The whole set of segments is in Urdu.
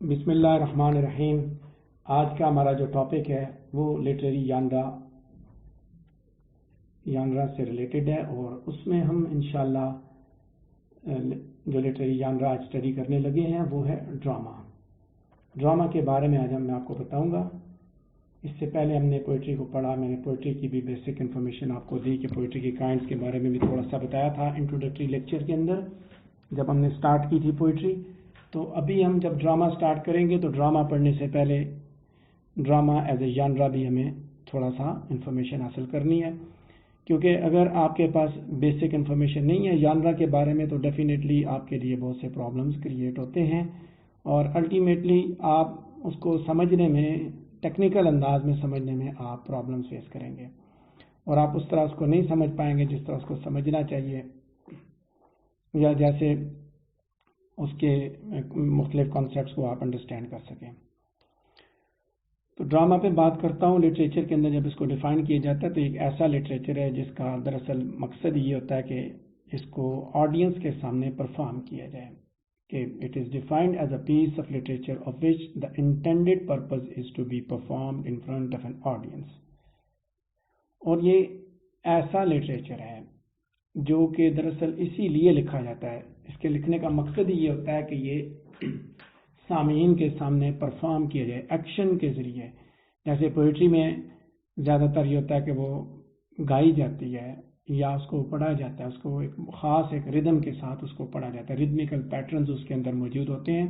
بسم اللہ الرحمن الرحیم۔ آج کا ہمارا جو ٹاپک ہے وہ لٹریری ژانرا سے ریلیٹڈ ہے، اور اس میں ہم انشاءاللہ جو لٹریری ژانرا آج اسٹڈی کرنے لگے ہیں وہ ہے ڈراما کے بارے میں آج میں آپ کو بتاؤں گا۔ اس سے پہلے ہم نے پوئٹری کو پڑھا، میں نے پوئٹری کی بھی بیسک انفارمیشن آپ کو دی کہ پوئٹری کی کائنڈس کے بارے میں بھی تھوڑا سا بتایا تھا انٹروڈکٹری لیکچر کے اندر جب ہم نے سٹارٹ کی تھی پوئٹری۔ تو ابھی ہم جب ڈراما سٹارٹ کریں گے تو ڈراما پڑھنے سے پہلے ڈراما ایز اے ژانرا بھی ہمیں تھوڑا سا انفارمیشن حاصل کرنی ہے، کیونکہ اگر آپ کے پاس بیسک انفارمیشن نہیں ہے ژانرا کے بارے میں تو ڈیفینیٹلی آپ کے لیے بہت سے پرابلمس کریٹ ہوتے ہیں، اور الٹیمیٹلی آپ اس کو سمجھنے میں، ٹیکنیکل انداز میں سمجھنے میں آپ پرابلمس فیس کریں گے، اور آپ اس طرح اس کو نہیں سمجھ پائیں گے جس طرح اس کو سمجھنا چاہیے، یا جیسے اس کے مختلف کانسیپٹس کو آپ انڈرسٹینڈ کر سکیں۔ تو ڈراما پہ بات کرتا ہوں۔ لٹریچر کے اندر جب اس کو ڈیفائن کیا جاتا ہے تو ایک ایسا لٹریچر ہے جس کا دراصل مقصد یہ ہوتا ہے کہ اس کو آڈینس کے سامنے پرفارم کیا جائے، کہ it is defined as a piece of literature of which the intended purpose is to be performed in front of an audience. اور یہ ایسا لٹریچر ہے جو کہ دراصل اسی لیے لکھا جاتا ہے، اس کے لکھنے کا مقصد ہی یہ ہوتا ہے کہ یہ سامعین کے سامنے پرفارم کیا جائے ایکشن کے ذریعے۔ جیسے پوئٹری میں زیادہ تر یہ ہوتا ہے کہ وہ گائی جاتی ہے یا اس کو پڑھا جاتا ہے، اس کو ایک خاص ایک ردم کے ساتھ اس کو پڑھا جاتا ہے، ردمیکل پیٹرنز اس کے اندر موجود ہوتے ہیں۔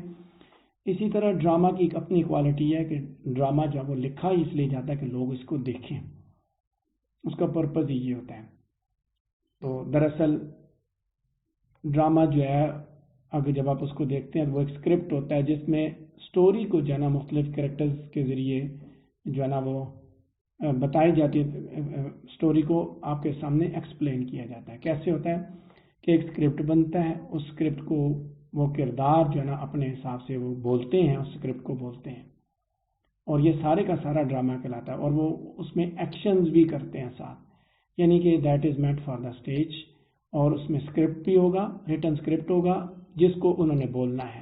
اسی طرح ڈراما کی ایک اپنی کوالٹی ہے کہ ڈراما جو وہ لکھا ہی اس لیے جاتا ہے کہ لوگ اس کو دیکھیں، اس کا پرپز ہی یہ ہوتا ہے۔ تو دراصل ڈراما جو ہے اگر جب آپ اس کو دیکھتے ہیں تو وہ ایک اسکرپٹ ہوتا ہے جس میں سٹوری کو جو ہے نا مختلف کریکٹرز کے ذریعے جو ہے نا وہ بتائی جاتی ہے، سٹوری کو آپ کے سامنے ایکسپلین کیا جاتا ہے۔ کیسے ہوتا ہے کہ ایک اسکرپٹ بنتا ہے، اس اسکرپٹ کو وہ کردار جو ہے نا اپنے حساب سے وہ بولتے ہیں، اس اسکرپٹ کو بولتے ہیں، اور یہ سارے کا سارا ڈراما کہلاتا ہے، اور وہ اس میں ایکشنز بھی کرتے ہیں ساتھ، یعنی کہ that is meant for the stage, اور اس میں اسکرپٹ بھی ہوگا، ریٹن اسکرپٹ ہوگا جس کو انہوں نے بولنا ہے،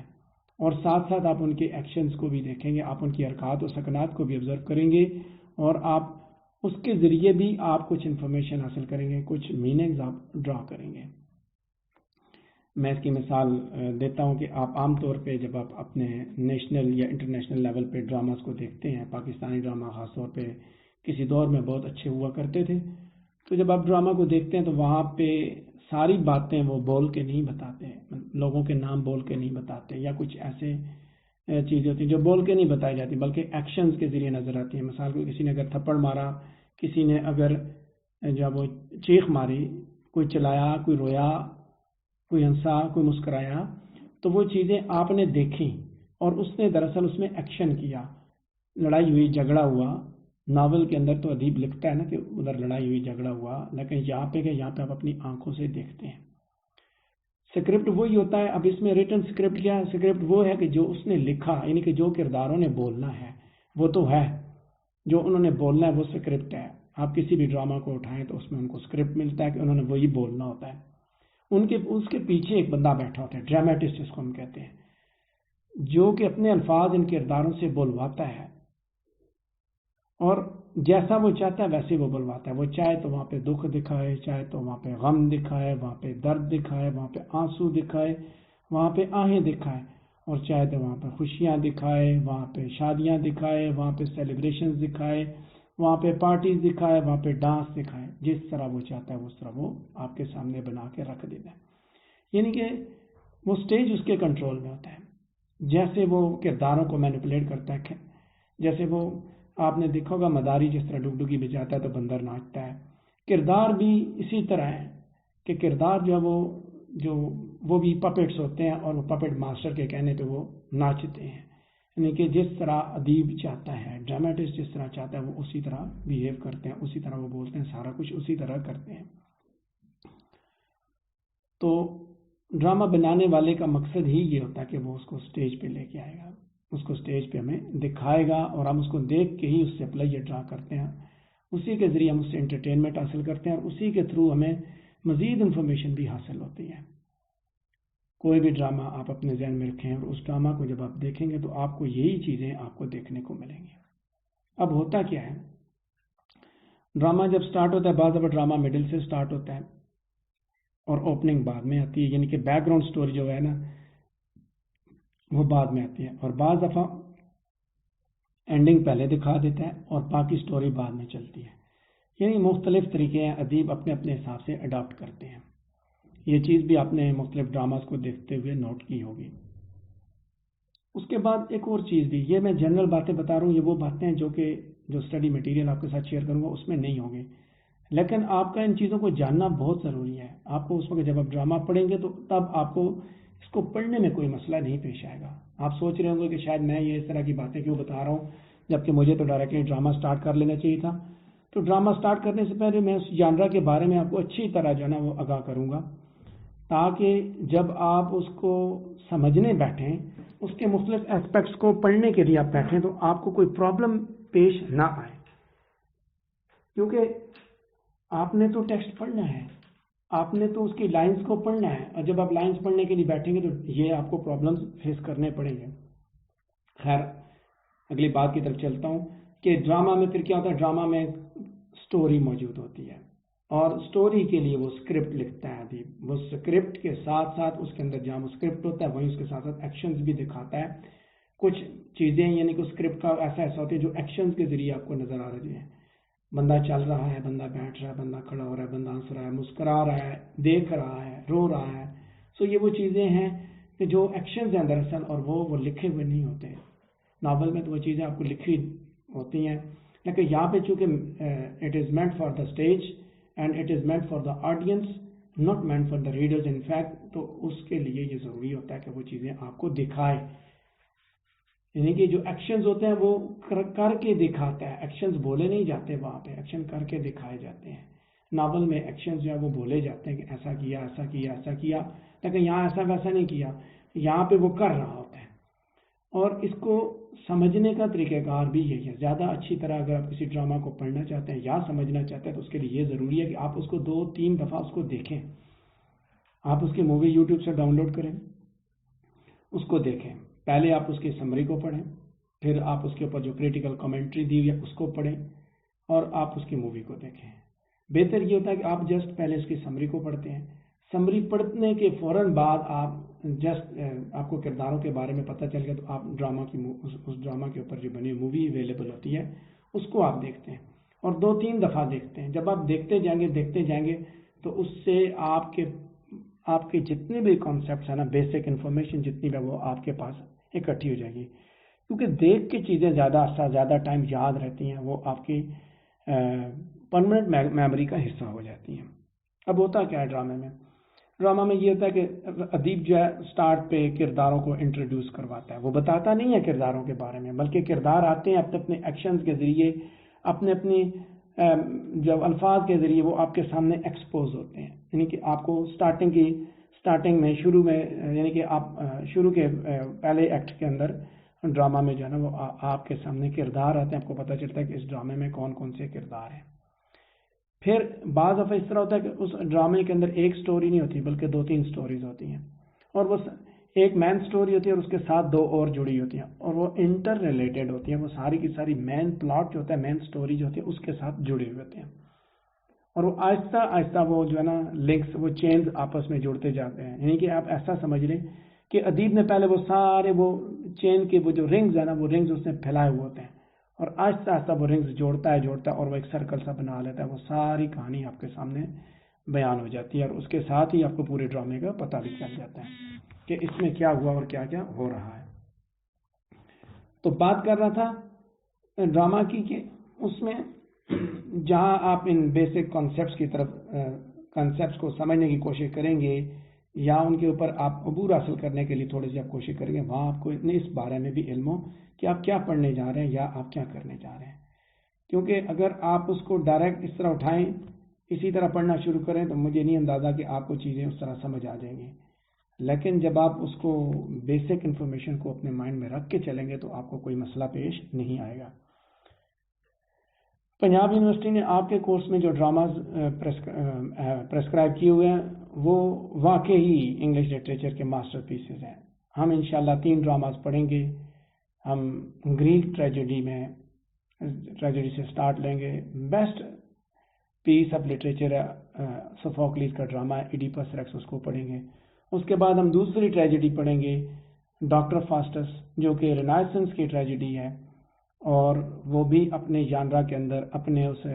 اور ساتھ ساتھ آپ ان کے ایکشنز کو بھی دیکھیں گے، آپ ان کی حرکات و سکنات کو بھی آبزرو کریں گے، اور آپ اس کے ذریعے بھی آپ کچھ انفارمیشن حاصل کریں گے، کچھ میننگز آپ ڈرا کریں گے۔ میں اس کی مثال دیتا ہوں کہ آپ عام طور پہ جب آپ اپنے نیشنل یا انٹرنیشنل لیول پہ ڈراماز کو دیکھتے ہیں، پاکستانی ڈرامہ خاص طور پہ کسی دور میں بہت اچھے ہوا کرتے تھے، تو جب آپ ڈرامہ کو دیکھتے ہیں تو وہاں پہ ساری باتیں وہ بول کے نہیں بتاتے، لوگوں کے نام بول کے نہیں بتاتے، یا کچھ ایسے چیزیں ہوتی ہیں جو بول کے نہیں بتائی جاتی بلکہ ایکشنز کے ذریعے نظر آتی ہیں۔ مثال کو کسی نے اگر تھپڑ مارا، کسی نے اگر جب وہ چیخ ماری، کوئی چلایا، کوئی رویا، کوئی ہنسا، کوئی مسکرایا، تو وہ چیزیں آپ نے دیکھی اور اس نے دراصل اس میں ایکشن کیا، لڑائی ہوئی، جھگڑا ہوا۔ ناول کے اندر تو ادیب لکھتا ہے نا کہ ادھر لڑائی ہوئی، جھگڑا ہوا، لیکن یہاں پہ آپ اپنی آنکھوں سے دیکھتے ہیں۔ سکرپٹ وہی ہوتا ہے۔ اب اس میں ریٹن سکرپٹ کیا ہے؟ سکرپٹ وہ ہے کہ جو اس نے لکھا، یعنی کہ جو کرداروں نے بولنا ہے وہ تو ہے، جو انہوں نے بولنا ہے وہ سکرپٹ ہے۔ آپ کسی بھی ڈرامہ کو اٹھائیں تو اس میں ان کو سکرپٹ ملتا ہے کہ انہوں نے وہی بولنا ہوتا ہے، اس کے پیچھے ایک بندہ بیٹھا ہوتا ہے، ڈرامٹسٹ جس کو ہم کہتے ہیں، جو کہ اپنے الفاظ ان کرداروں سے بولواتا ہے، اور جیسا وہ چاہتا ہے ویسے وہ بلواتا ہے۔ وہ چاہے تو وہاں پہ دکھ دکھائے، چاہے تو وہاں پہ غم دکھائے، وہاں پہ درد دکھائے، وہاں پہ آنسو دکھائے، وہاں پہ آہیں دکھائے، اور چاہے تو وہاں پہ خوشیاں دکھائے، وہاں پہ شادیاں دکھائے، وہاں پہ سیلیبریشنز دکھائے، وہاں پہ پارٹیز دکھائے، وہاں پہ ڈانس دکھائے۔ جس طرح وہ چاہتا ہے اس طرح وہ آپ کے سامنے بنا کے رکھ دیتا ہے، یعنی کہ وہ سٹیج اس کے کنٹرول میں ہوتا ہے۔ جیسے وہ کرداروں کو مینیپولیٹ کرتا ہے، جیسے وہ آپ نے دیکھا ہوگا مداری جس طرح ڈگڈگی بجاتا ہے تو بندر ناچتا ہے، کردار بھی اسی طرح ہے کہ کردار جو ہے وہ بھی پپٹس ہوتے ہیں، اور وہ پپٹ ماسٹر کے کہنے پہ وہ ناچتے ہیں، یعنی کہ جس طرح ادیب چاہتا ہے، ڈرامٹسٹ جس طرح چاہتا ہے وہ اسی طرح بیہیو کرتے ہیں، اسی طرح وہ بولتے ہیں، سارا کچھ اسی طرح کرتے ہیں۔ تو ڈرامہ بنانے والے کا مقصد ہی یہ ہوتا ہے کہ وہ اس کو سٹیج پہ لے کے آئے گا، اس کو سٹیج پہ ہمیں دکھائے گا، اور ہم اس کو دیکھ کے ہی اس سے پلے ڈرا کرتے ہیں، اسی کے ذریعے ہم اس سے انٹرٹینمنٹ حاصل کرتے ہیں، اور اسی کے تھرو ہمیں مزید انفارمیشن بھی حاصل ہوتی ہے۔ کوئی بھی ڈرامہ آپ اپنے ذہن میں رکھیں اور اس ڈرامہ کو جب آپ دیکھیں گے تو آپ کو یہی چیزیں آپ کو دیکھنے کو ملیں گی. اب ہوتا کیا ہے، ڈرامہ جب سٹارٹ ہوتا ہے، بعض دفعہ ڈرامہ مڈل سے سٹارٹ ہوتا ہے اور اوپننگ بعد میں آتی ہے، یعنی کہ بیک گراؤنڈ سٹوری جو ہے نا وہ بعد میں آتی ہے، اور بعض دفعہ اینڈنگ پہلے دکھا دیتا ہے اور باقی سٹوری بعد میں چلتی ہے. یعنی مختلف طریقے ہیں، ادیب اپنے اپنے حساب سے اڈاپٹ کرتے ہیں. یہ چیز بھی آپ نے مختلف ڈراماز کو دیکھتے ہوئے نوٹ کی ہوگی. اس کے بعد ایک اور چیز بھی، یہ میں جنرل باتیں بتا رہا ہوں، یہ وہ باتیں ہیں جو اسٹڈی مٹیریل آپ کے ساتھ شیئر کروں گا اس میں نہیں ہوں گے، لیکن آپ کا ان چیزوں کو جاننا بہت ضروری ہے. آپ کو اس وقت جب آپ ڈرامہ پڑھیں گے تو تب آپ کو اس کو پڑھنے میں کوئی مسئلہ نہیں پیش آئے گا. آپ سوچ رہے ہوں گے کہ شاید میں یہ اس طرح کی باتیں کیوں بتا رہا ہوں، جبکہ مجھے تو ڈائریکٹلی ڈرامہ سٹارٹ کر لینا چاہیے تھا. تو ڈرامہ سٹارٹ کرنے سے پہلے میں اس جانرا کے بارے میں آپ کو اچھی طرح جو ہے نا وہ آگاہ کروں گا، تاکہ جب آپ اس کو سمجھنے بیٹھیں، اس کے مختلف اسپیکٹس کو پڑھنے کے لیے آپ بیٹھیں تو آپ کو کوئی پرابلم پیش نہ آئے. کیونکہ آپ نے تو ٹیکسٹ پڑھنا ہے، آپ نے تو اس کی لائنز کو پڑھنا ہے، اور جب آپ لائنز پڑھنے کے لیے بیٹھیں گے تو یہ آپ کو پرابلمز فیس کرنے پڑیں گے. خیر اگلی بات کی طرف چلتا ہوں کہ ڈرامہ میں پھر کیا ہوتا ہے. ڈرامہ میں سٹوری موجود ہوتی ہے اور سٹوری کے لیے وہ اسکرپٹ لکھتا ہے ادیب. وہ اسکرپٹ کے ساتھ ساتھ اس کے اندر جہاں وہ اسکرپٹ ہوتا ہے وہیں اس کے ساتھ ساتھ ایکشنز بھی دکھاتا ہے. کچھ چیزیں یعنی کہ اسکرپٹ کا ایسا ہوتی ہے جو ایکشنز کے ذریعے آپ کو نظر آ رہی ہیں. بندہ چل رہا ہے، بندہ بیٹھ رہا ہے، بندہ کھڑا ہو رہا ہے، بندہ ہنس رہا ہے، مسکرا رہا ہے، دیکھ رہا ہے، رو رہا ہے. سو یہ وہ چیزیں ہیں کہ جو ایکشنز ہیں دراصل، اور وہ لکھے ہوئے نہیں ہوتے. ناول میں تو وہ چیزیں آپ کو لکھی ہوتی ہیں، لیکن یہاں پہ چونکہ it is meant for the stage and it is meant for the audience, not meant for the readers in fact. تو اس کے لیے یہ ضروری ہوتا ہے کہ وہ چیزیں آپ کو دکھائے. یعنی کہ جو ایکشنز ہوتے ہیں وہ کر کے دکھاتا ہے. ایکشنز بولے نہیں جاتے، وہاں پہ ایکشن کر کے دکھائے جاتے ہیں. ناول میں ایکشنز جو ہے وہ بولے جاتے ہیں کہ ایسا کیا، ایسا کیا، ایسا کیا، لیکن یہاں ایسا ویسا نہیں کیا، یہاں پہ وہ کر رہا ہوتا ہے. اور اس کو سمجھنے کا طریقہ کار بھی یہی ہے. زیادہ اچھی طرح اگر آپ کسی ڈرامہ کو پڑھنا چاہتے ہیں یا سمجھنا چاہتے ہیں تو اس کے لیے یہ ضروری ہے کہ آپ اس کو 2-3 دفعہ اس کو دیکھیں. آپ اس کی مووی یوٹیوب سے ڈاؤن لوڈ کریں، اس کو دیکھیں. پہلے آپ اس کی سمری کو پڑھیں، پھر آپ اس کے اوپر جو کریٹیکل کمنٹری دی ہوئی ہے اس کو پڑھیں، اور آپ اس کی مووی کو دیکھیں. بہتر یہ ہوتا ہے کہ آپ جسٹ پہلے اس کی سمری کو پڑھتے ہیں. سمری پڑھنے کے فوراً بعد آپ جسٹ آپ کو کرداروں کے بارے میں پتہ چل گیا تو آپ ڈرامہ کی اس ڈرامہ کے اوپر جو بنی مووی اویلیبل ہوتی ہے اس کو آپ دیکھتے ہیں، اور 2-3 دفعہ دیکھتے ہیں. جب آپ دیکھتے جائیں گے تو اس سے آپ کے جتنے بھی کانسیپٹس ہیں نا، بیسک انفارمیشن جتنی بھی وہ آپ کے پاس اکٹھی ہو جائے گی. کیونکہ دیکھ کے چیزیں زیادہ ٹائم یاد رہتی ہیں، وہ آپ کی پرماننٹ میموری کا حصہ ہو جاتی ہیں. اب ہوتا کیا ہے ڈرامہ میں یہ ہوتا ہے کہ ادیب جو ہے سٹارٹ پہ کرداروں کو انٹروڈیوس کرواتا ہے. وہ بتاتا نہیں ہے کرداروں کے بارے میں، بلکہ کردار آتے ہیں اپنے اپنے ایکشنز کے ذریعے، اپنے جب الفاظ کے ذریعے وہ آپ کے سامنے ایکسپوز ہوتے ہیں. یعنی کہ آپ کو سٹارٹنگ میں شروع میں یعنی کہ آپ شروع کے پہلے ایکٹ کے اندر ڈرامہ میں جو ہے نا وہ آپ کے سامنے کردار آتے ہیں. آپ کو پتہ چلتا ہے کہ اس ڈرامے میں کون کون سے کردار ہیں. پھر بعض دفعہ اس طرح ہوتا ہے کہ اس ڈرامے کے اندر ایک سٹوری نہیں ہوتی بلکہ 2-3 سٹوریز ہوتی ہیں، اور وہ ایک مین سٹوری ہوتی ہے اور اس کے ساتھ 2 اور جڑی ہوتی ہیں، اور وہ انٹر ریلیٹڈ ہوتی ہیں. وہ ساری کی ساری مین پلاٹ جو ہوتا ہے، مین سٹوری جو ہوتی ہے اس کے ساتھ جڑے ہوئے ہوتے ہیں، اور وہ آہستہ آہستہ وہ جو ہے نا لنکس، وہ چینز آپس میں جڑتے جاتے ہیں. یعنی کہ آپ ایسا سمجھ لیں کہ ادیب نے پہلے وہ سارے وہ چین کے وہ جو رنگز ہیں نا، وہ رنگز اس نے پھیلائے ہوئے ہوتے ہیں، اور آہستہ آہستہ وہ رنگز جوڑتا ہے اور وہ ایک سرکل سا بنا لیتا ہے. وہ ساری کہانی آپ کے سامنے بیان ہو جاتی ہے، اور اس کے ساتھ ہی آپ کو پورے ڈرامے کا پتہ بھی چل جاتا ہے کہ اس میں کیا ہوا اور کیا کیا ہو رہا ہے. تو بات کر رہا تھا ڈرامہ کی کہ اس میں جہاں آپ ان بیسک کانسیپٹس کو سمجھنے کی کوشش کریں گے یا ان کے اوپر آپ عبور حاصل کرنے کے لیے تھوڑی سی آپ کوشش کریں گے، وہاں آپ کو اس بارے میں بھی علم ہو کہ آپ کیا پڑھنے جا رہے ہیں یا آپ کیا کرنے جا رہے ہیں. کیونکہ اگر آپ اس کو ڈائریکٹ اس طرح اٹھائیں، اسی طرح پڑھنا شروع کریں تو مجھے نہیں اندازہ کہ آپ کو چیزیں اس طرح سمجھ آ جائیں گی. لیکن جب آپ اس کو بیسک انفارمیشن کو اپنے مائنڈ میں رکھ کے چلیں گے تو آپ کو کوئی مسئلہ پیش نہیں آئے گا. پنجاب یونیورسٹی نے آپ کے کورس میں جو ڈراماز پریسکرائب کیے ہوئے ہیں وہ واقعی انگلش لٹریچر کے ماسٹر پیسز ہیں. ہم انشاءاللہ 3 ڈراماز پڑھیں گے. ہم گریک ٹریجڈی سے سٹارٹ لیں گے. بیسٹ پیس آف لٹریچر سوفوکلیس کا ڈرامہ ہے ایڈیپس ریکس، اس کو پڑھیں گے. اس کے بعد ہم دوسری ٹریجڈی پڑھیں گے ڈاکٹر فاسٹس، جو کہ رینائسنس کی ٹریجڈی ہے، اور وہ بھی اپنے جانرا کے اندر، اپنے اس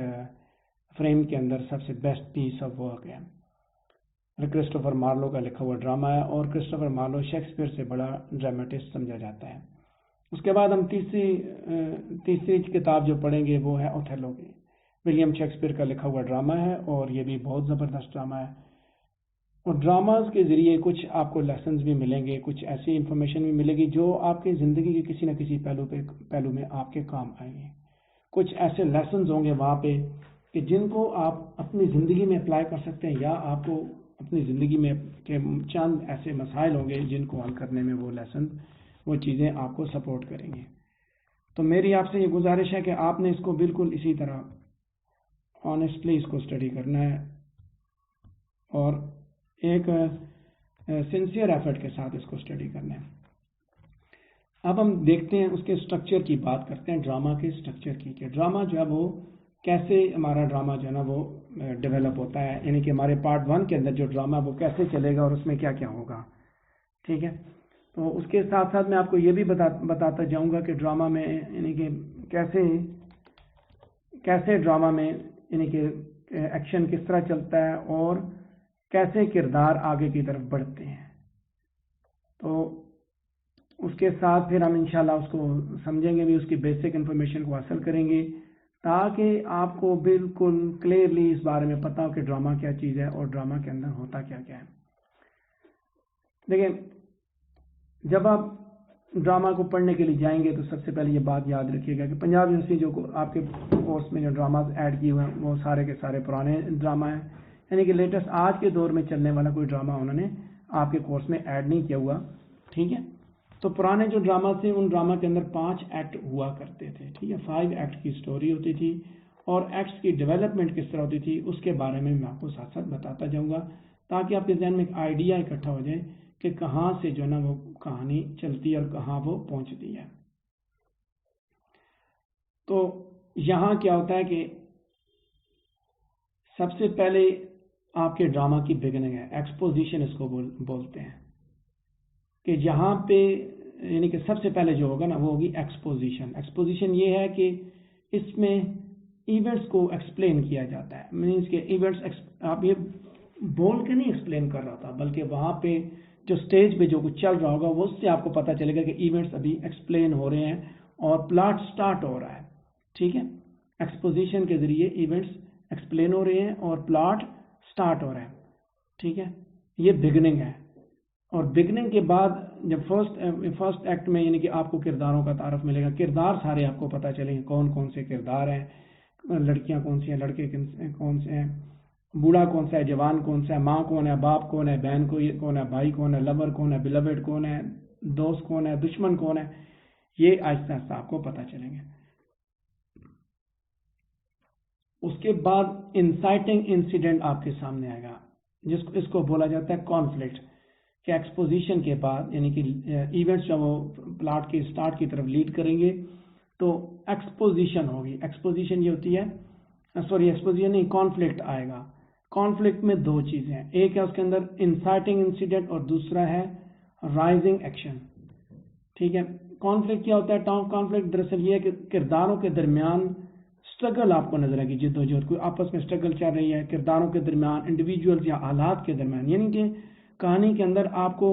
فریم کے اندر سب سے بیسٹ پیس آف ورک ہے. کرسٹوفر مارلو کا لکھا ہوا ڈرامہ ہے، اور کرسٹوفر مارلو شیکسپیئر سے بڑا ڈرامٹسٹ سمجھا جاتا ہے. اس کے بعد ہم تیسری کتاب جو پڑھیں گے وہ ہے اوتھیلو کی. ولیم شیکسپیئر کا لکھا ہوا ڈرامہ ہے، اور یہ بھی بہت زبردست ڈرامہ ہے. اور ڈراماز کے ذریعے کچھ آپ کو لیسنز بھی ملیں گے، کچھ ایسی انفارمیشن بھی ملے گی جو آپ کی زندگی کے کسی نہ کسی پہلو میں آپ کے کام آئیں گے. کچھ ایسے لیسنز ہوں گے وہاں پہ کہ جن کو آپ اپنی زندگی میں اپلائی کر سکتے ہیں، یا آپ کو اپنی زندگی میں کے چند ایسے مسائل ہوں گے جن کو حل کرنے میں وہ لیسن، وہ چیزیں آپ کو سپورٹ کریں گے. تو میری آپ سے یہ گزارش ہے کہ آپ نے اس کو بالکل اسی طرح آنیسٹلی اس کو اسٹڈی کرنا ہے، اور ایک سنسیئر ایفرٹ کے ساتھ اس کو اسٹڈی کرنا ہے. اب ہم دیکھتے ہیں اس کے سٹرکچر کی بات کرتے ہیں، ڈرامہ کے سٹرکچر کی، کہ ڈرامہ جو ہے وہ کیسے، ہمارا ڈرامہ جو ہے نا وہ ڈیولپ ہوتا ہے، یعنی کہ ہمارے پارٹ 1 کے اندر جو ڈرامہ وہ کیسے چلے گا اور اس میں کیا کیا ہوگا. ٹھیک ہے. تو اس کے ساتھ ساتھ میں آپ کو یہ بھی بتاتا جاؤں گا کہ ڈرامہ میں یعنی کہ کیسے ڈرامہ میں یعنی کہ ایکشن کس طرح چلتا ہے اور کیسے کردار آگے کی طرف بڑھتے ہیں. تو اس کے ساتھ پھر ہم انشاءاللہ اس کو سمجھیں گے بھی، اس کی بیسک انفارمیشن کو حاصل کریں گے، تاکہ آپ کو بالکل کلیئرلی اس بارے میں پتا ہو کہ ڈرامہ کیا چیز ہے اور ڈرامہ کے اندر ہوتا کیا کیا ہے. دیکھیں، جب آپ ڈرامہ کو پڑھنے کے لیے جائیں گے تو سب سے پہلے یہ بات یاد رکھیے گا کہ پنجاب یونیورسٹی جو آپ کے کورس میں جو ڈراماز ایڈ کیے ہوئے ہیں وہ سارے کے سارے پرانے ڈرامہ ہیں، یعنی کہ لیٹسٹ آج کے دور میں چلنے والا کوئی ڈرامہ انہوں نے آپ کے کورس میں ایڈ نہیں کیا ہوا. ٹھیک ہے. تو پرانے جو ڈرامہ تھے ان ڈرامہ کے اندر 5 ایکٹ ہوا کرتے تھے. ٹھیک ہے. 5 ایکٹ کی سٹوری ہوتی تھی، اور ایکٹس کی ڈیولپمنٹ کس طرح ہوتی تھی اس کے بارے میں آپ کو ساتھ ساتھ بتاتا جاؤں گا، تاکہ آپ کے ذہن میں ایک آئیڈیا اکٹھا ہو جائے کہ کہاں سے جو ہے نا وہ کہانی چلتی ہے اور کہاں وہ پہنچتی ہے. تو یہاں کیا ہوتا ہے کہ سب سے پہلے آپ کے ڈرامہ کی بگننگ ہے، ایکسپوزیشن اس کو بولتے ہیں، کہ جہاں پہ یعنی کہ سب سے پہلے جو ہوگا نا وہ ہوگی ایکسپوزیشن. ایکسپوزیشن یہ ہے کہ اس میں ایونٹس کو ایکسپلین کیا جاتا ہے. مینس کہ ایونٹس آپ یہ بول کے نہیں ایکسپلین کر رہا تھا، بلکہ وہاں پہ جو سٹیج پہ جو کچھ چل رہا ہوگا وہ اس سے آپ کو پتہ چلے گا کہ ایونٹس ابھی ایکسپلین ہو رہے ہیں اور پلاٹ سٹارٹ ہو رہا ہے. ٹھیک ہے. ایکسپوزیشن کے ذریعے ایونٹس ایکسپلین ہو رہے ہیں اور پلاٹ سٹارٹ ہو رہا ہے. ٹھیک ہے. یہ بگننگ ہے. اور بگننگ کے بعد جب فرسٹ ایکٹ میں یعنی کہ آپ کو کرداروں کا تعارف ملے گا، کردار سارے آپ کو پتہ چلیں گے، کون کون سے کردار ہیں، لڑکیاں کون سی ہیں، لڑکے کون سے ہیں، بوڑھا کون سا ہے، جوان کون سا ہے، ماں کون ہے، باپ کون ہے، بہن کون ہے، بھائی کون ہے، لور کون ہے، بلوڈ کون ہے، دوست کون ہے، دشمن کون ہے. یہ آہستہ آہستہ آپ کو پتہ چلیں گے. اس کے بعد انسائٹنگ انسیڈنٹ آپ کے سامنے آئے گا، اس کو بولا جاتا ہے کانفلکٹ. کہ ایکسپوزیشن کے بعد یعنی کہ ایونٹس جو وہ پلاٹ کے سٹارٹ کی طرف لیڈ کریں گے تو ایکسپوزیشن ہوگی. ایکسپوزیشن یہ ہوتی ہے، ایکسپوزیشن نہیں، کانفلکٹ آئے گا. کانفلکٹ میں 2 چیزیں ہیں، ایک ہے اس کے اندر انسائٹنگ انسیڈنٹ اور دوسرا ہے رائزنگ ایکشن. ٹھیک ہے. کانفلکٹ کیا ہوتا ہے؟ کانفلکٹ دراصل یہ ہے کہ کرداروں کے درمیان سٹرگل آپ کو نظر آئے گی، جد و جہد، کوئی آپس میں سٹرگل چل رہی ہے کرداروں کے درمیان، انڈیویجولز یا حالات کے درمیان. یعنی کہ کہانی کے اندر آپ کو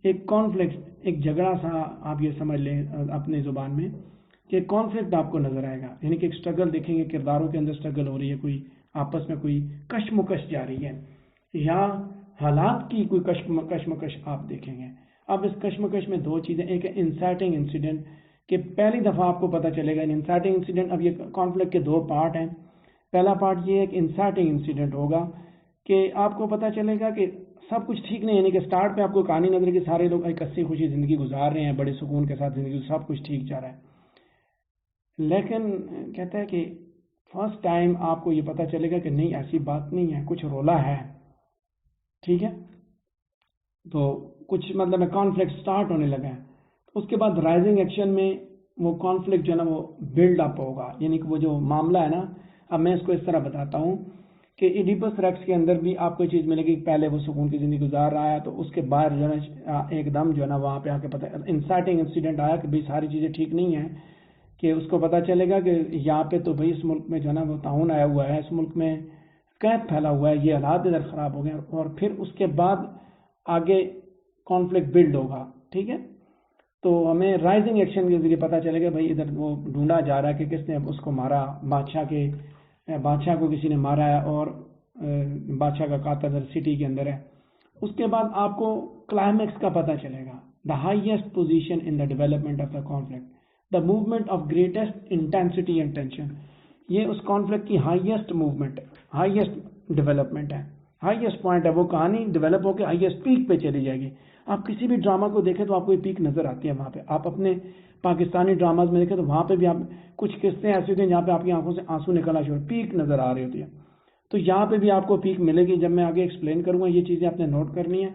ایک کانفلکٹ، ایک جھگڑا سا آپ یہ سمجھ لیں اپنی زبان میں کہ کانفلکٹ آپ کو نظر آئے گا. یعنی کہ ایک سٹرگل دیکھیں گے، کرداروں کے اندر سٹرگل ہو رہی ہے، کوئی آپس میں کوئی کشمکش جاری ہے، یا حالات کی کوئی کشمکش آپ دیکھیں گے. اب اس کشمکش میں 2 چیزیں، ایک ہے انسائٹنگ انسیڈنٹ، کہ پہلی دفعہ آپ کو پتہ چلے گا انسائٹنگ انسیڈنٹ. اب یہ کانفلکٹ کے 2 پارٹ ہیں. پہلا پارٹ یہ ہے کہ انسائٹنگ انسیڈنٹ ہوگا کہ آپ کو پتہ چلے گا کہ سب کچھ ٹھیک نہیں، یعنی کہ سٹارٹ پہ آپ کو کہانی نظر کہ سارے لوگ ایک ہنسی خوشی زندگی گزار رہے ہیں، بڑے سکون کے ساتھ زندگی، سب کچھ ٹھیک جا رہا ہے. لیکن کہتا ہے کہ فرسٹ ٹائم آپ کو یہ پتہ چلے گا کہ نہیں، ایسی بات نہیں ہے، کچھ رولا ہے. ٹھیک ہے، تو کچھ مطلب کانفلکٹ سٹارٹ ہونے لگا ہے. اس کے بعد رائزنگ ایکشن میں وہ کانفلکٹ جو ہے نا وہ بلڈ اپ ہوگا، یعنی کہ وہ جو معاملہ ہے نا، اب میں اس کو اس طرح بتاتا ہوں کہ ایڈیپس ریکس کے اندر بھی آپ کو چیز ملے گی. پہلے وہ سکون کی زندگی گزار رہا ہے، تو اس کے بعد جو ہے ایک دم جو ہے نا وہاں پہ آ کے پتہ انسائٹنگ انسیڈنٹ آیا کہ بھائی ساری چیزیں ٹھیک نہیں ہیں، کہ اس کو پتہ چلے گا کہ یہاں پہ تو بھائی اس ملک میں جو ہے نا وہ طاعون آیا ہوا ہے، اس ملک میں قحط پھیلا ہوا ہے، یہ حالات ادھر خراب ہو گئے. اور پھر اس کے بعد آگے کانفلکٹ بلڈ ہوگا. ٹھیک ہے، تو ہمیں رائزنگ ایکشن کے ذریعے پتہ چلے گا بھائی ادھر وہ ڈھونڈا جا رہا ہے کہ کس نے اس کو مارا، بادشاہ کو کسی نے مارا ہے، اور بادشاہ کا قاتل سٹی کے اندر ہے. اس کے بعد آپ کو کلائمیکس کا پتہ چلے گا، the highest position in the development of the conflict, the moment of greatest intensity and tension. یہ اس کانفلکٹ کی ہائیسٹ موومنٹ، ہائیسٹ ڈیولپمنٹ ہے، ہائیسٹ پوائنٹ ہے. وہ کہانی ڈیولپ ہو کے ہائیسٹ پیک پہ چلی جائے گی. آپ کسی بھی ڈرامہ کو دیکھیں تو آپ کو یہ پیک نظر آتی ہے وہاں پہ. آپ اپنے پاکستانی ڈراماز میں دیکھیں تو وہاں پہ بھی آپ کچھ قصے ایسے ہوتے ہیں جہاں پہ آپ کی آنکھوں سے آنسو نکلنا شروع، پیک نظر آ رہی ہوتی ہے. تو یہاں پہ بھی آپ کو پیک ملے گی. جب میں آگے ایکسپلین کروں گا یہ چیزیں آپ نے نوٹ کرنی ہے.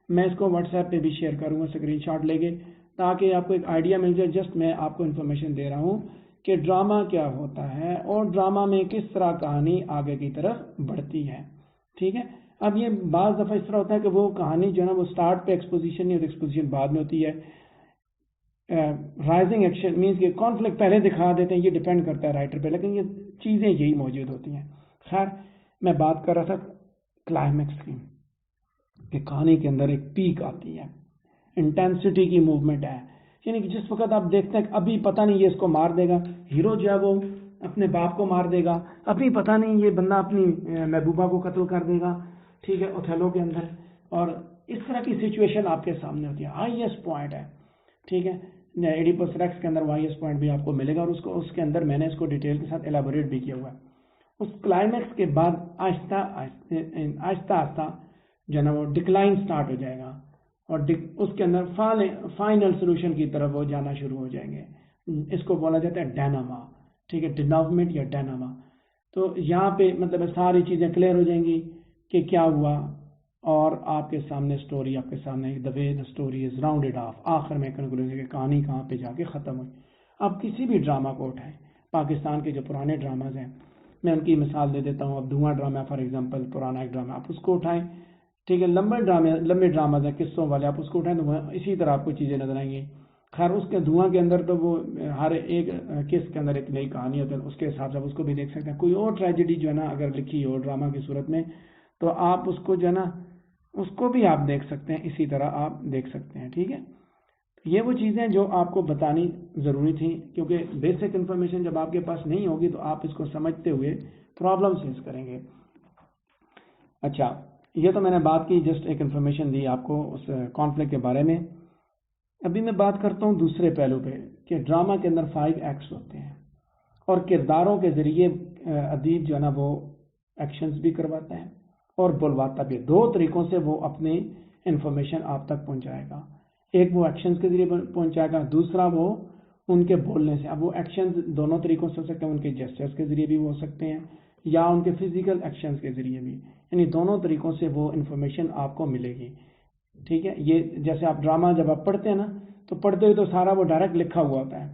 میں اس کو واٹس ایپ پہ بھی شیئر کروں گا اسکرین شاٹ لے کے، تاکہ آپ کو ایک آئیڈیا مل جائے. جسٹ میں آپ کو انفارمیشن دے رہا ہوں کہ ڈرامہ کیا ہوتا ہے اور ڈرامہ میں کس طرح کہانی آگے کی طرف بڑھتی ہے. ٹھیک ہے، اب یہ بعض دفعہ اس طرح ہوتا ہے کہ وہ کہانی جو ہے نا وہ سٹارٹ پہ ایکسپوزیشن نہیں ہوتی، ایکسپوزیشن بعد میں ہوتی ہے. رائزنگ ایکشن مینس کہ کانفلکٹ پہلے دکھا دیتے ہیں، یہ ڈیپینڈ کرتا ہے رائٹر پہ، لیکن یہ چیزیں یہی موجود ہوتی ہیں. خیر، میں بات کر رہا تھا کلائمیکس کی، کہ کہانی کے اندر ایک پیک آتی ہے، انٹینسٹی کی موومنٹ ہے. یعنی کہ جس وقت آپ دیکھتے ہیں کہ ابھی پتہ نہیں یہ اس کو مار دے گا، ہیرو جو ہے وہ اپنے باپ کو مار دے گا، ابھی پتہ نہیں یہ بندہ اپنی محبوبہ کو قتل کر دے گا. ٹھیک ہے، اوتھیلو کے اندر. اور اس طرح کی سچویشن آپ کے سامنے ہوتی ہے، ہائیسٹ پوائنٹ ہے. ٹھیک ہے، ایڈیپس ریکس کے اندر وہ ہائیسٹ پوائنٹ بھی آپ کو ملے گا، اور اس کے اندر میں نے اس کو ڈیٹیل کے ساتھ ایلیبوریٹ بھی کیا ہوا ہے. اس کلائمیکس کے بعد آہستہ آہستہ جو ہے نا وہ ڈکلائن سٹارٹ ہو جائے گا، اور اس کے اندر فائنل سولوشن کی طرف وہ جانا شروع ہو جائیں گے. اس کو بولا جاتا ہے ڈائناما. ٹھیک ہے، ڈیناومنٹ یا ڈائناما. تو یہاں پہ مطلب ساری چیزیں کلیئر ہو جائیں گی کہ کیا ہوا، اور آپ کے سامنے سٹوری، آپ کے سامنے دا وے دا سٹوری از راؤنڈیڈ آف. آخر میں کنکلوژن کہ کہانی کہاں پہ جا کے ختم ہوئی. آپ کسی بھی ڈرامہ کو اٹھائیں، پاکستان کے جو پرانے ڈراماز ہیں، میں ان کی مثال دے دیتا ہوں. اب دھواں ڈرامہ فار ایگزامپل، پرانا ایک ڈرامہ، آپ اس کو اٹھائیں. ٹھیک ہے، لمبے ڈراماز ہیں قصوں والے، آپ اس کو اٹھائیں تو اسی طرح آپ کو چیزیں نظر آئیں گی. خیر، اس کے دھواں کے اندر تو وہ ہر ایک قسط کے اندر ایک نئی کہانی ہوتی ہے، اس کے حساب سے آپ اس کو بھی دیکھ سکتے ہیں. کوئی اور ٹریجڈی جو ہے نا اگر لکھی ہو ڈرامہ کی صورت میں، تو آپ اس کو جو ہے نا اس کو بھی آپ دیکھ سکتے ہیں، اسی طرح آپ دیکھ سکتے ہیں. ٹھیک ہے، یہ وہ چیزیں جو آپ کو بتانی ضروری تھیں، کیونکہ بیسک انفارمیشن جب آپ کے پاس نہیں ہوگی تو آپ اس کو سمجھتے ہوئے پرابلم فیس کریں گے. اچھا، یہ تو میں نے بات کی، جسٹ ایک انفارمیشن دی آپ کو اس کانفلکٹ کے بارے میں. ابھی میں بات کرتا ہوں دوسرے پہلو پہ، کہ ڈرامہ کے اندر 5 ایکٹس ہوتے ہیں، اور کرداروں کے ذریعے ادیب جو ہے نا وہ ایکشنز بھی کرواتا ہے اور بلواتا بھی. 2 طریقوں سے وہ اپنی انفارمیشن آپ تک پہنچائے گا. ایک وہ ایکشنز کے ذریعے پہنچائے گا، دوسرا وہ ان کے بولنے سے. اب وہ ایکشنز دونوں طریقوں سے ہو سکتے ہیں، ان کے جسچرز کے ذریعے بھی ہو سکتے ہیں، یا ان کے فزیکل ایکشنز کے ذریعے بھی. یعنی دونوں طریقوں سے وہ انفارمیشن آپ کو ملے گی. ٹھیک ہے، یہ جیسے آپ ڈرامہ جب آپ پڑھتے ہیں نا، تو پڑھتے ہوئے تو سارا وہ ڈائریکٹ لکھا ہوا ہوتا ہے،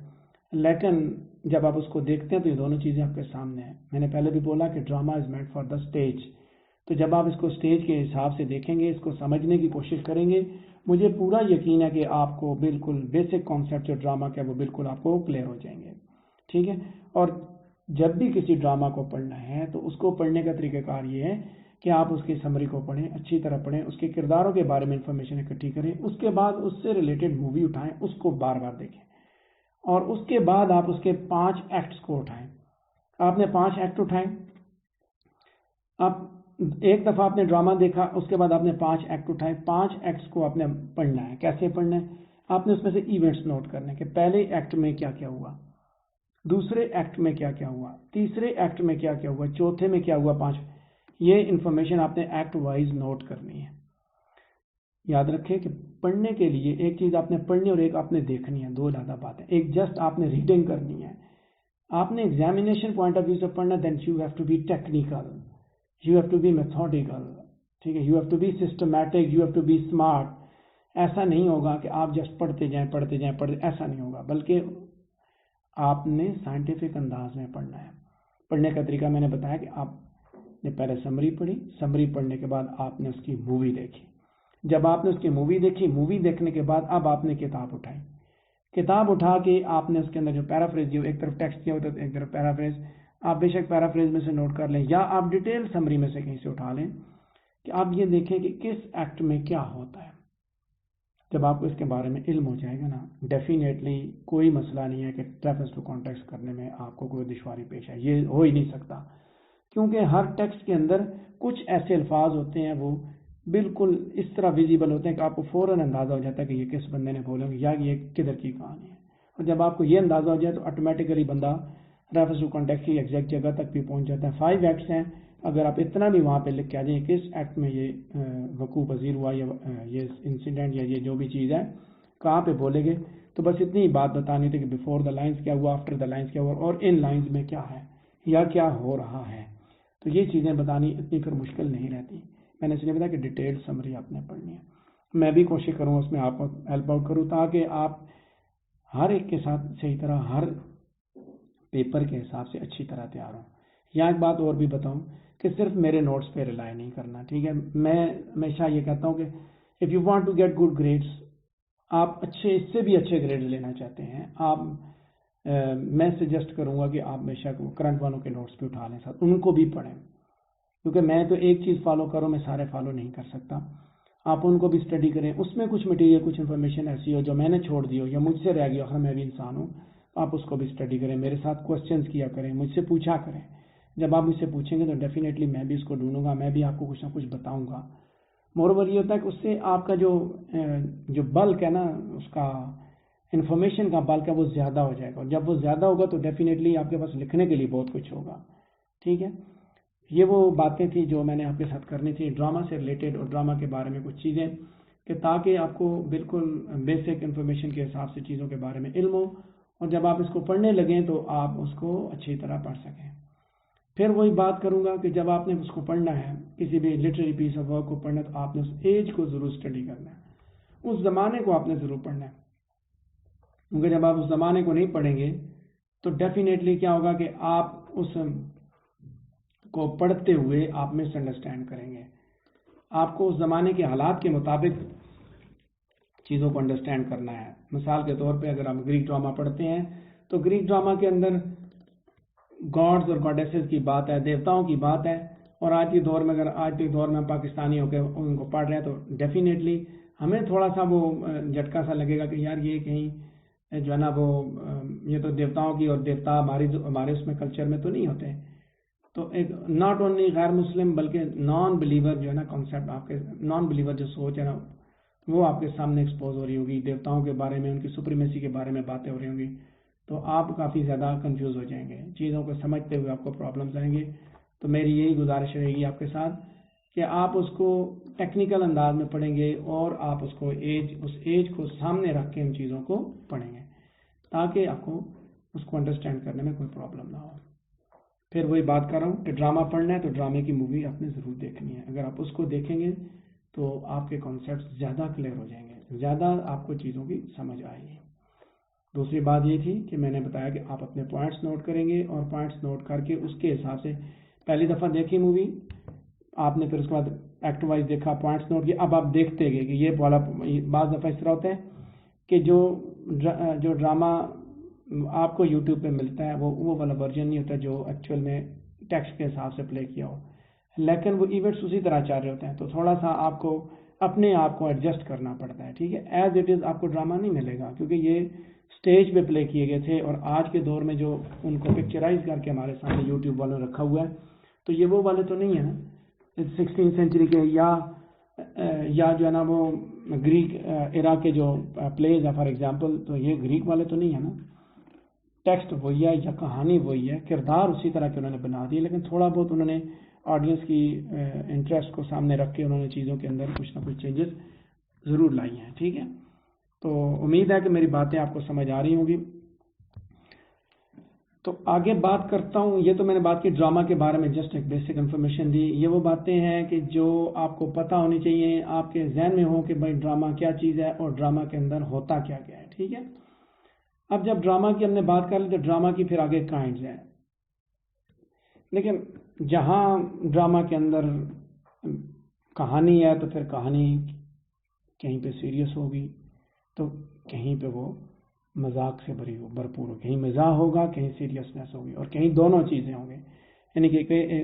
لیکن جب آپ اس کو دیکھتے ہیں تو یہ دونوں چیزیں آپ کے سامنے ہیں. میں نے پہلے بھی بولا کہ drama is made for the stage. تو جب آپ اس کو اسٹیج کے حساب سے دیکھیں گے، اس کو سمجھنے کی کوشش کریں گے، مجھے پورا یقین ہے کہ آپ کو بالکل بیسک کانسیپٹ جو ڈرامہ کا وہ بالکل آپ کو کلیئر ہو جائیں گے. ٹھیک ہے، اور جب بھی کسی ڈرامہ کو پڑھنا ہے تو اس کو پڑھنے کا طریقہ کار یہ ہے کہ آپ اس کی سمری کو پڑھیں، اچھی طرح پڑھیں، اس کے کرداروں کے بارے میں انفارمیشن اکٹھی کریں، اس کے بعد اس سے ریلیٹڈ مووی اٹھائیں، اس کو بار بار دیکھیں، اور اس کے بعد آپ اس کے 5 ایکٹس کو اٹھائیں. آپ نے 5 ایکٹ اٹھائیں، آپ ایک دفعہ آپ نے ڈرامہ دیکھا، اس کے بعد آپ نے 5 ایکٹ اٹھائے. 5 ایکٹس کو آپ نے پڑھنا ہے. کیسے پڑھنا ہے؟ آپ نے اس میں سے ایونٹس نوٹ کرنے کہ پہلے ایکٹ میں کیا کیا ہوا، دوسرے ایکٹ میں کیا کیا ہوا، تیسرے ایکٹ میں کیا کیا ہوا، چوتھے میں کیا ہوا، 5. یہ انفارمیشن آپ نے ایکٹ وائز نوٹ کرنی ہے. یاد رکھیں کہ پڑھنے کے لیے ایک چیز آپ نے پڑھنی اور ایک آپ نے دیکھنی ہے، 2 علیحدہ باتیں. ایک جسٹ آپ نے ریڈنگ کرنی ہے، آپ نے ایگزامینیشن پوائنٹ آف ویو سے پڑھنا، then you have to be technical, you have to be methodical. ٹھیک ہے. You have to be systematic, you have to be smart. ایسا نہیں ہوگا کہ آپ جسٹ پڑھتے جائیں, ایسا نہیں ہوگا, بلکہ آپ نے سائنٹیفک انداز میں پڑھنا ہے. پڑھنے کا طریقہ میں نے بتایا کہ آپ نے پہلے سمری پڑھی, سمری پڑھنے کے بعد آپ نے اس کی مووی دیکھی. جب آپ نے اس کی مووی دیکھی, مووی دیکھنے کے بعد اب آپ نے کتاب اٹھائی. کتاب اٹھا کے آپ نے اس کے اندر جو پیرافریز جو ایک طرف ٹیکسٹ دیا ہوتا ہے ایک طرف پیرافریز, آپ بے شک پیرافریز میں سے نوٹ کر لیں یا آپ ڈیٹیل سمری میں سے کہیں سے اٹھا لیں کہ آپ یہ دیکھیں کہ کس ایکٹ میں کیا ہوتا ہے. جب آپ کو اس کے بارے میں علم ہو جائے گا نا, ڈیفینیٹلی کوئی مسئلہ نہیں ہے کہ ریفرنس ٹو کانٹیکسٹ کرنے میں آپ کو کوئی دشواری پیش ہے. یہ ہو ہی نہیں سکتا, کیونکہ ہر ٹیکسٹ کے اندر کچھ ایسے الفاظ ہوتے ہیں وہ بالکل اس طرح ویزیبل ہوتے ہیں کہ آپ کو فوراً اندازہ ہو جاتا ہے کہ یہ کس بندے نے بولے یا یہ کدھر کی کہانی ہے. اور جب آپ کو یہ اندازہ ہو جائے تو آٹومیٹیکلی بندہ ریفرنس ٹو کانٹیکسٹ کی ایگزیکٹ جگہ تک بھی پہنچ جاتا ہے. 5 ایکٹس ہیں, اگر آپ اتنا بھی وہاں پہ لکھ کے آ جائیں کس ایکٹ میں یہ وقوع پذیر ہوا یا یہ انسیڈنٹ یا یہ جو بھی چیز ہے کہاں پہ بولے گے, تو بس اتنی ہی بات بتانی تھی کہ بیفور دا لائنز کیا ہوا, آفٹر دا لائنز کیا ہوا, اور ان لائنز میں کیا ہے یا کیا ہو رہا ہے. تو یہ چیزیں بتانی اتنی پھر مشکل نہیں رہتی. میں نے اس لیے بتایا کہ ڈیٹیل سمری آپ نے پڑھنی ہے. میں بھی کوشش کروں اس میں آپ کو ہیلپ آؤٹ کروں تاکہ آپ ہر ایک کے ساتھ صحیح طرح ہر پیپر کے حساب سے اچھی طرح تیار ہوں. یہاں ایک بات اور بھی بتاؤں کہ صرف میرے نوٹس پہ ریلائی نہیں کرنا, ٹھیک ہے. میں ہمیشہ یہ کہتا ہوں کہ if you want to get good grades, آپ اچھے اس سے بھی اچھے گریڈز لینا چاہتے ہیں, آپ میں سجیسٹ کروں گا کہ آپ بے شک کرنٹ والوں کے نوٹس بھی اٹھا لیں, ساتھ ان کو بھی پڑھیں, کیونکہ میں تو ایک چیز فالو کروں, میں سارے فالو نہیں کر سکتا. آپ ان کو بھی اسٹڈی کریں, اس میں کچھ مٹیریل کچھ انفارمیشن ایسی ہو جو میں نے چھوڑ دی ہو یا مجھ سے رہ گئی ہو, میں بھی انسان ہوں, آپ اس کو بھی اسٹڈی کریں, میرے ساتھ کوشچنس کیا کریں, مجھ سے پوچھا کریں. جب آپ مجھ سے پوچھیں گے تو ڈیفینیٹلی میں بھی اس کو ڈھونڈوں گا, میں بھی آپ کو کچھ نہ کچھ بتاؤں گا. مور اوور یہ ہوتا ہے کہ اس سے آپ کا جو بلک ہے نا, اس کا انفارمیشن کا بلک ہے وہ زیادہ ہو جائے گا, اور جب وہ زیادہ ہوگا تو ڈیفینیٹلی آپ کے پاس لکھنے کے لیے بہت کچھ ہوگا. ٹھیک ہے, یہ وہ باتیں تھیں جو میں نے آپ کے ساتھ کرنی تھی ڈرامہ سے ریلیٹڈ, اور ڈرامہ کے بارے میں کچھ چیزیں کہ تاکہ آپ کو بالکل بیسک انفارمیشن کے حساب سے چیزوں کے بارے میں علم ہو, اور جب آپ اس کو پڑھنے لگیں تو آپ اس کو اچھی طرح پڑھ سکیں. پھر وہی بات کروں گا کہ جب آپ نے اس کو پڑھنا ہے, کسی بھی لٹریری پیس آف ورک کو پڑھنا ہے, تو آپ نے اس ایج کو ضرور اسٹڈی کرنا ہے, اس زمانے کو آپ نے ضرور پڑھنا ہے. کیونکہ جب آپ اس زمانے کو نہیں پڑھیں گے تو ڈیفینیٹلی کیا ہوگا کہ آپ اس کو پڑھتے ہوئے آپ مس انڈرسٹینڈ کریں گے. آپ کو اس زمانے کے حالات کے مطابق چیزوں کو انڈرسٹینڈ کرنا ہے. مثال کے طور پہ اگر ہم گریک ڈرامہ پڑھتے ہیں تو گریک ڈرامہ کے اندر گاڈز اور گاڈیسز کی بات ہے, دیوتاؤں کی بات ہے, اور آج کے دور میں اگر آج کے دور میں ہم پاکستانی ہو کے ان کو پڑھ رہے ہیں تو ڈیفینیٹلی ہمیں تھوڑا سا وہ جھٹکا سا لگے گا کہ یار یہ کہیں جو ہے نا وہ یہ تو دیوتاؤں کی, اور دیوتا ہمارے اس میں کلچر میں تو نہیں ہوتے. تو ایک ناٹ اونلی غیر مسلم بلکہ نان بلیور جو ہے نا کانسیپٹ, آپ کے نان بلیور جو سوچ ہے نا وہ آپ کے سامنے ایکسپوز ہو رہی ہوگی, دیوتاؤں کے بارے میں, ان کی سپریمیسی کے بارے میں باتیں ہو رہی ہوں گی, تو آپ کافی زیادہ کنفیوز ہو جائیں گے, چیزوں کو سمجھتے ہوئے آپ کو پرابلمز آئیں گے. تو میری یہی گزارش رہے گی آپ کے ساتھ کہ آپ اس کو ٹیکنیکل انداز میں پڑھیں گے, اور آپ اس کو اس ایج کو سامنے رکھ کے ان چیزوں کو پڑھیں گے تاکہ آپ کو اس کو انڈرسٹینڈ کرنے میں کوئی پرابلم نہ ہو. پھر وہی بات کر رہا ہوں کہ ڈرامہ پڑھنا ہے تو ڈرامے کی مووی آپ نے ضرور دیکھنی ہے. اگر آپ اس کو دیکھیں گے تو آپ کے کانسیپٹ زیادہ کلیئر ہو جائیں گے, زیادہ آپ کو چیزوں کی سمجھ آئے گی. دوسری بات یہ تھی کہ میں نے بتایا کہ آپ اپنے پوائنٹس نوٹ کریں گے, اور پوائنٹس نوٹ کر کے اس کے حساب سے پہلی دفعہ دیکھی مووی آپ نے, پھر اس کے بعد ایکٹ وائز دیکھا, پوائنٹس نوٹ کیا, اب آپ دیکھتے گئے کہ یہ والا. بعض دفعہ اس طرح ہوتا ہے کہ جو ڈرامہ آپ کو یوٹیوب پہ ملتا ہے وہ والا ورژن نہیں ہوتا جو ایکچوئل میں ٹیکسٹ کے حساب سے پلے کیا ہو, لیکن وہ ایونٹس اسی طرح چل رہے ہوتے ہیں, تو تھوڑا سا آپ کو اپنے آپ کو ایڈجسٹ کرنا پڑتا ہے. ٹھیک ہے, ایز اٹ از آپ کو ڈرامہ نہیں ملے گا, کیونکہ یہ اسٹیج پہ پلے کیے گئے تھے, اور آج کے دور میں جو ان کو پکچرائز کر کے ہمارے سامنے یوٹیوب والوں نے رکھا ہوا ہے, تو یہ وہ والے تو نہیں ہیں 16 سینچری کے, یا جو ہے نا وہ گریک ایرا کے جو پلیز ہیں فار ایگزامپل, تو یہ گریک والے تو نہیں ہیں نا. ٹیکسٹ وہی ہے یا کہانی وہی ہے, کردار اسی طرح کے انہوں نے بنا دیے, لیکن تھوڑا بہت انہوں نے آڈینس کی انٹرسٹ کو سامنے رکھ کے انہوں نے چیزوں کے اندر کچھ نہ کچھ چینجز ضرور لائی ہیں. ٹھیک ہے, تو امید ہے کہ میری باتیں آپ کو سمجھ آ رہی ہوں گی. تو آگے بات کرتا ہوں. یہ تو میں نے بات کی ڈرامہ کے بارے میں، جسٹ ایک بیسک انفارمیشن دی. یہ وہ باتیں ہیں کہ جو آپ کو پتہ ہونی چاہیے، آپ کے ذہن میں ہو کہ بھائی ڈرامہ کیا چیز ہے اور ڈرامہ کے اندر ہوتا کیا کیا ہے. ٹھیک ہے. اب جب ڈرامہ کی ہم نے بات کر لی تو ڈرامہ کی پھر آگے کائنڈز ہیں. لیکن جہاں ڈرامہ کے اندر کہانی ہے تو پھر کہانی کہیں پہ سیریس ہوگی تو کہیں پہ وہ مذاق سے بھرپور ہو، کہیں مزاح ہوگا، کہیں سیریسنس ہوگی، اور کہیں دونوں چیزیں ہوں گی. یعنی کہ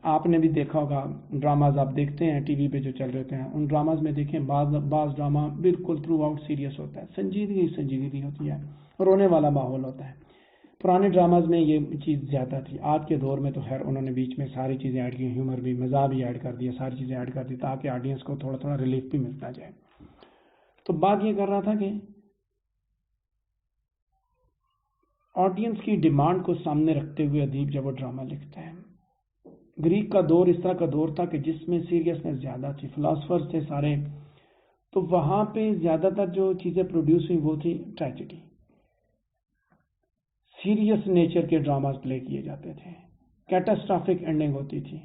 آپ نے بھی دیکھا ہوگا ڈراماز آپ دیکھتے ہیں ٹی وی پہ جو چل رہے ہیں، ان ڈراماز میں دیکھیں بعض ڈرامہ بالکل تھرو آؤٹ سیریس ہوتا ہے، سنجیدگی ہوتی ہے، رونے والا ماحول ہوتا ہے. پرانے ڈراماز میں یہ چیز زیادہ تھی. آج کے دور میں تو خیر انہوں نے بیچ میں ساری چیزیں ایڈ کی، ہیومر بھی، مزاح بھی ایڈ کر دیا، ساری چیزیں ایڈ کر دی تاکہ آڈینس کو تھوڑا تھوڑا ریلیف بھی ملتا جائے. تو بات یہ کر رہا تھا کہ آڈینس کی ڈیمانڈ کو سامنے رکھتے ہوئے ادیب جب وہ ڈرامہ لکھتا ہے. گریک کا دور اس طرح کا دور تھا کہ جس میں سیریسنس زیادہ تھی، فلاسفرز تھے سارے، تو وہاں پہ زیادہ تر جو چیزیں پروڈیوس ہوئی وہ تھی ٹریجڈی. سیریس نیچر کے ڈراماز پلے کیے جاتے تھے، کیٹاسٹرافک اینڈنگ ہوتی تھی،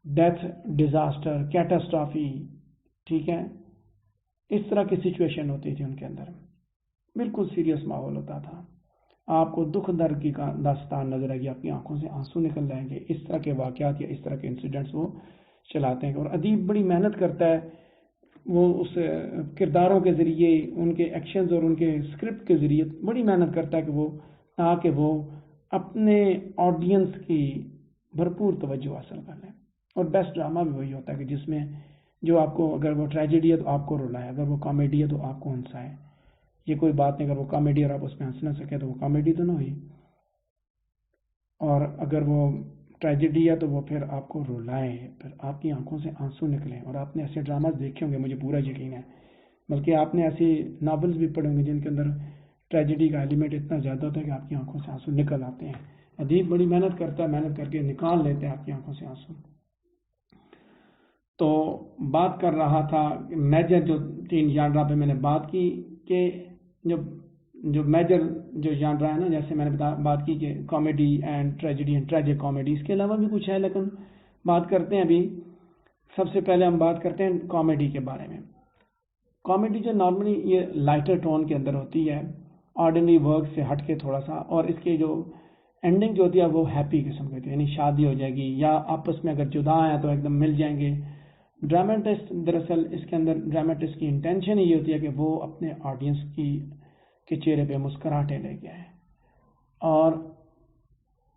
ڈیتھ، ڈیزاسٹر، کیٹاسٹرافی. ٹھیک ہے. اس طرح کی سچویشن ہوتی تھی ان کے اندر، بالکل سیریس ماحول ہوتا تھا. آپ کو دکھ درد کی داستان نظر آئے گی، آپ کی آنکھوں سے آنسو نکل جائیں گے. اس طرح کے واقعات یا اس طرح کے انسیڈنٹس وہ چلاتے ہیں. اور ادیب بڑی محنت کرتا ہے، وہ اس کرداروں کے ذریعے، ان کے ایکشنز اور ان کے اسکرپٹ کے ذریعے بڑی محنت کرتا ہے کہ وہ تاکہ وہ اپنے آڈینس کی بھرپور توجہ حاصل کر لیں. اور بیسٹ ڈرامہ بھی وہی ہوتا ہے کہ جس میں جو آپ کو، اگر وہ ٹریجڈی ہے تو آپ کو رلائے، اگر وہ کامیڈی ہے تو آپ کو ہنسائے. یہ کوئی بات نہیں، اگر وہ کامیڈی اور آپ اس میں ہنس نہ سکے تو وہ کامیڈی تو نہ ہوئی، اور اگر وہ ٹریجڈی ہے تو وہ پھر آپ کو رلائے، پھر آپ کی آنکھوں سے آنسو نکلیں. اور آپ نے ایسے ڈراماز دیکھے ہوں گے، مجھے پورا یقین ہے، بلکہ آپ نے ایسی ناولز بھی پڑھے ہوں گے جن کے اندر ٹریجڈی کا ایلیمنٹ اتنا زیادہ ہوتا ہے کہ آپ کی آنکھوں سے آنسو نکل آتے ہیں. ادیب بڑی محنت کرتا ہے، محنت کر کے نکال لیتے ہیں آپ کی آنکھوں سے آنسو. تو بات کر رہا تھا میجر جو 3 ژانرا پہ میں نے بات کی کہ جو میجر جو ژانرا ہے نا، جیسے میں نے بات کی کہ comedy and tragedy and tragic comedy, اس کے علاوہ بھی کچھ ہے لیکن بات کرتے ہیں ابھی. سب سے پہلے ہم بات کرتے ہیں کامیڈی کے بارے میں. کامیڈی جو نارملی یہ لائٹر ٹون کے اندر ہوتی ہے، آرڈنری ورک سے ہٹ کے تھوڑا سا، اور اس کی جو اینڈنگ جو ہوتی ہے وہ ہیپی قسم کی ہوتی ہے، یعنی شادی ہو جائے گی یا آپس میں اگر جدا ہیں تو ایک دم مل جائیں گے. ڈراماٹسٹ دراصل اس کے اندر ڈراماٹسٹ کی انٹینشن یہ ہوتی ہے کہ وہ اپنے آڈینس کے چہرے پہ مسکراہٹیں لے کے آئے. اور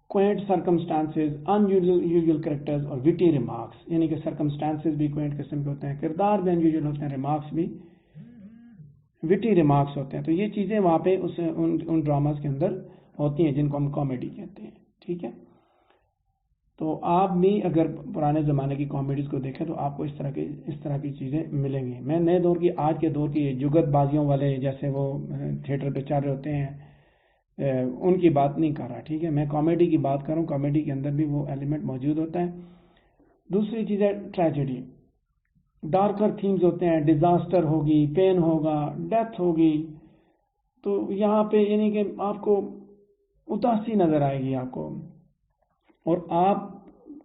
کوئنٹ سرکمسٹانسز، ان یوزول کریکٹرز اور وٹی ریمارکس، یعنی کہ سرکمسٹانسز بھی کوئنٹ قسم کے ہوتے ہیں، کردار بھی ان یوزول ہوتے ہیں، ریمارکس بھی وٹی ریمارکس ہوتے ہیں. تو یہ چیزیں وہاں پہ ان ڈراماز کے اندر ہوتی ہیں جن کو ہم کامیڈی کہتے ہیں. ٹھیک ہے. تو آپ بھی اگر پرانے زمانے کی کامیڈیز کو دیکھیں تو آپ کو اس طرح کی چیزیں ملیں گی. میں نئے دور کی، آج کے دور کی جگت بازیوں والے جیسے وہ تھیٹر پہ چل رہے ہوتے ہیں ان کی بات نہیں کر رہا. ٹھیک ہے. میں کامیڈی کی بات کروں، کامیڈی کے اندر بھی وہ ایلیمنٹ موجود ہوتا ہے. دوسری چیز ہے ٹریجڈی. ڈارکر تھیمز ہوتے ہیں، ڈیزاسٹر ہوگی، پین ہوگا، ڈیتھ ہوگی. تو یہاں پہ یعنی کہ آپ کو اداسی نظر آئے گی آپ کو، اور آپ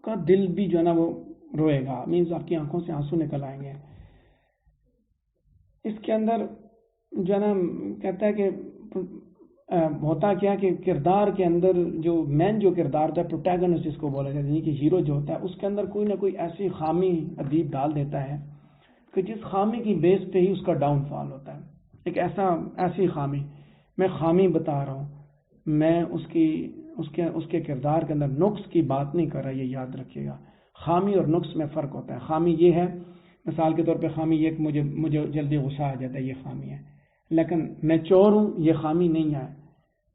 کا دل بھی جو ہے نا وہ روئے گا، مینز آپ کی آنکھوں سے آنسو نکل آئیں گے. اس کے اندر جو ہے نا کہتا ہے کہ ہوتا کیا کہ کردار کے اندر جو مین جو کردار ہوتا ہے، پروٹیگنسٹ جس کو بولا جاتا ہے، یعنی کہ ہیرو جو ہوتا ہے، اس کے اندر کوئی نہ کوئی ایسی خامی ادیب ڈال دیتا ہے کہ جس خامی کی بیس پہ ہی اس کا ڈاؤن فال ہوتا ہے. ایک ایسی خامی، میں خامی بتا رہا ہوں، میں اس کے کردار کے اندر نقص کی بات نہیں کر رہا. یہ یاد رکھیے گا، خامی اور نقص میں فرق ہوتا ہے. خامی یہ ہے، مثال کے طور پہ خامی یہ کہ مجھے جلدی غصہ آ جاتا ہے، یہ خامی ہے. لیکن میں چور ہوں، یہ خامی نہیں ہے،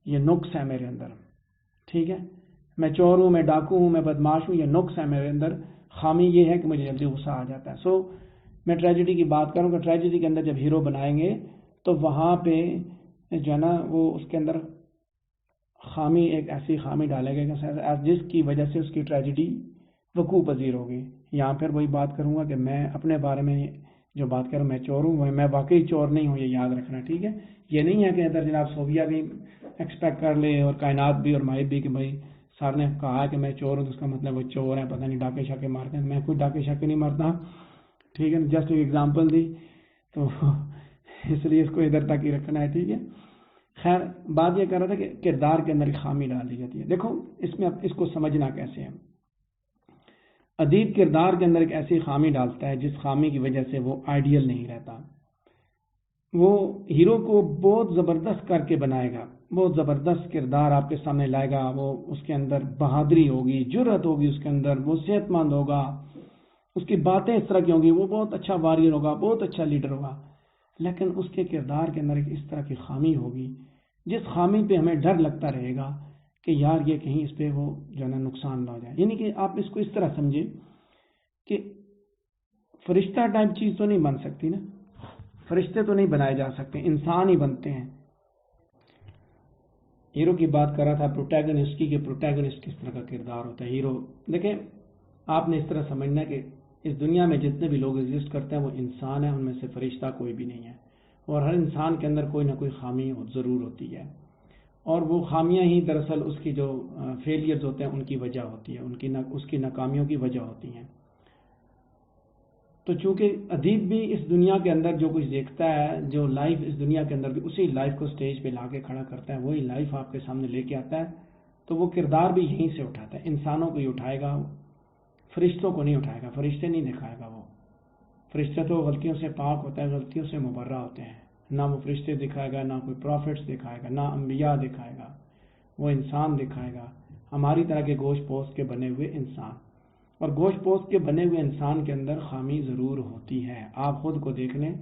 یہ نقص ہے میرے اندر. ٹھیک ہے. میں چور ہوں، میں ڈاکو ہوں، میں بدماش ہوں، یہ نقص ہے میرے اندر. خامی یہ ہے کہ مجھے جلدی غصہ آ جاتا ہے. سو میں ٹریجڈی کی بات کروں کہ ٹریجڈی کے اندر جب ہیرو بنائیں گے تو وہاں پہ جو ہے نا وہ اس کے اندر خامی، ایک ایسی خامی ڈالے گا کہ جس کی وجہ سے اس کی ٹریجڈی وقوع پذیر ہوگی. یہاں پھر وہی بات کروں گا کہ میں اپنے بارے میں جو بات کروں، میں چور ہوں، میں واقعی چور نہیں ہوں، یہ یاد رکھنا. ٹھیک ہے. یہ نہیں ہے کہ ادھر جناب صوفیہ بھی ایکسپیکٹ کر لے اور کائنات بھی اور مائب بھی کہ بھائی سر نے کہا کہ میں چور ہوں تو اس کا مطلب وہ چور ہیں، پتہ نہیں ڈاکے شاکے مارتے ہیں. میں کوئی ڈاکے شاکے نہیں مارتا، ٹھیک ہے، جسٹ ایک ایگزامپل دی تو اس لیے اس کو ادھر تک ہی رکھنا ہے، ٹھیک ہے. خیر بات یہ کر رہا تھا کہ کردار کے اندر ایک خامی ڈال دی جاتی ہے. دیکھو اس میں اس کو سمجھنا کیسے ہے. ادیب کردار کے اندر ایک ایسی خامی ڈالتا ہے جس خامی کی وجہ سے وہ آئیڈیل نہیں رہتا. وہ ہیرو کو بہت زبردست کر کے بنائے گا، بہت زبردست کردار آپ کے سامنے لائے گا، وہ اس کے اندر بہادری ہوگی، جرأت ہوگی اس کے اندر، وہ صحت مند ہوگا، اس کی باتیں اس طرح کی ہوں گی، وہ بہت اچھا واریر ہوگا، بہت اچھا لیڈر ہوگا. لیکن اس کے کردار کے اندر ایک اس طرح کی خامی ہوگی جس خامی پہ ہمیں ڈر لگتا رہے گا کہ یار یہ کہیں اس پہ وہ جو ہے نا نقصان نہ ہو جائے. یعنی کہ آپ اس کو اس طرح سمجھیں کہ فرشتہ ٹائپ چیز تو نہیں بن سکتی نا، فرشتے تو نہیں بنائے جا سکتے، انسان ہی بنتے ہیں. ہیرو کی بات کر رہا تھا پروٹیگنسٹ کی، کہ پروٹیگنسٹ کس طرح کا کردار ہوتا ہے. ہیرو دیکھیں آپ نے اس طرح سمجھنا ہے کہ اس دنیا میں جتنے بھی لوگ ایگزسٹ کرتے ہیں وہ انسان ہیں، ان میں سے فرشتہ کوئی بھی نہیں ہے، اور ہر انسان کے اندر کوئی نہ کوئی خامی ضرور ہوتی ہے، اور وہ خامیاں ہی دراصل اس کی جو فیلئرز ہوتے ہیں ان کی وجہ ہوتی ہے، اس کی ناکامیوں کی وجہ ہوتی ہیں. تو چونکہ ادیب بھی اس دنیا کے اندر جو کچھ دیکھتا ہے، جو لائف اس دنیا کے اندر بھی اسی لائف کو سٹیج پہ لا کے کھڑا کرتا ہے، وہی لائف آپ کے سامنے لے کے آتا ہے. تو وہ کردار بھی یہیں سے اٹھاتا ہے، انسانوں کو ہی اٹھائے گا، فرشتوں کو نہیں اٹھائے گا، فرشتے نہیں دکھائے گا. وہ فرشتے تو غلطیوں سے پاک ہوتا ہے، غلطیوں سے مبرہ ہوتے ہیں، نہ وہ فرشتے دکھائے گا، نہ کوئی پروفٹس دکھائے گا، نہ انبیاء دکھائے گا، وہ انسان دکھائے گا، ہماری طرح کے گوشت پوست کے بنے ہوئے انسان. اور گوشت پوست کے بنے ہوئے انسان کے اندر خامی ضرور ہوتی ہے. آپ خود کو دیکھ لیں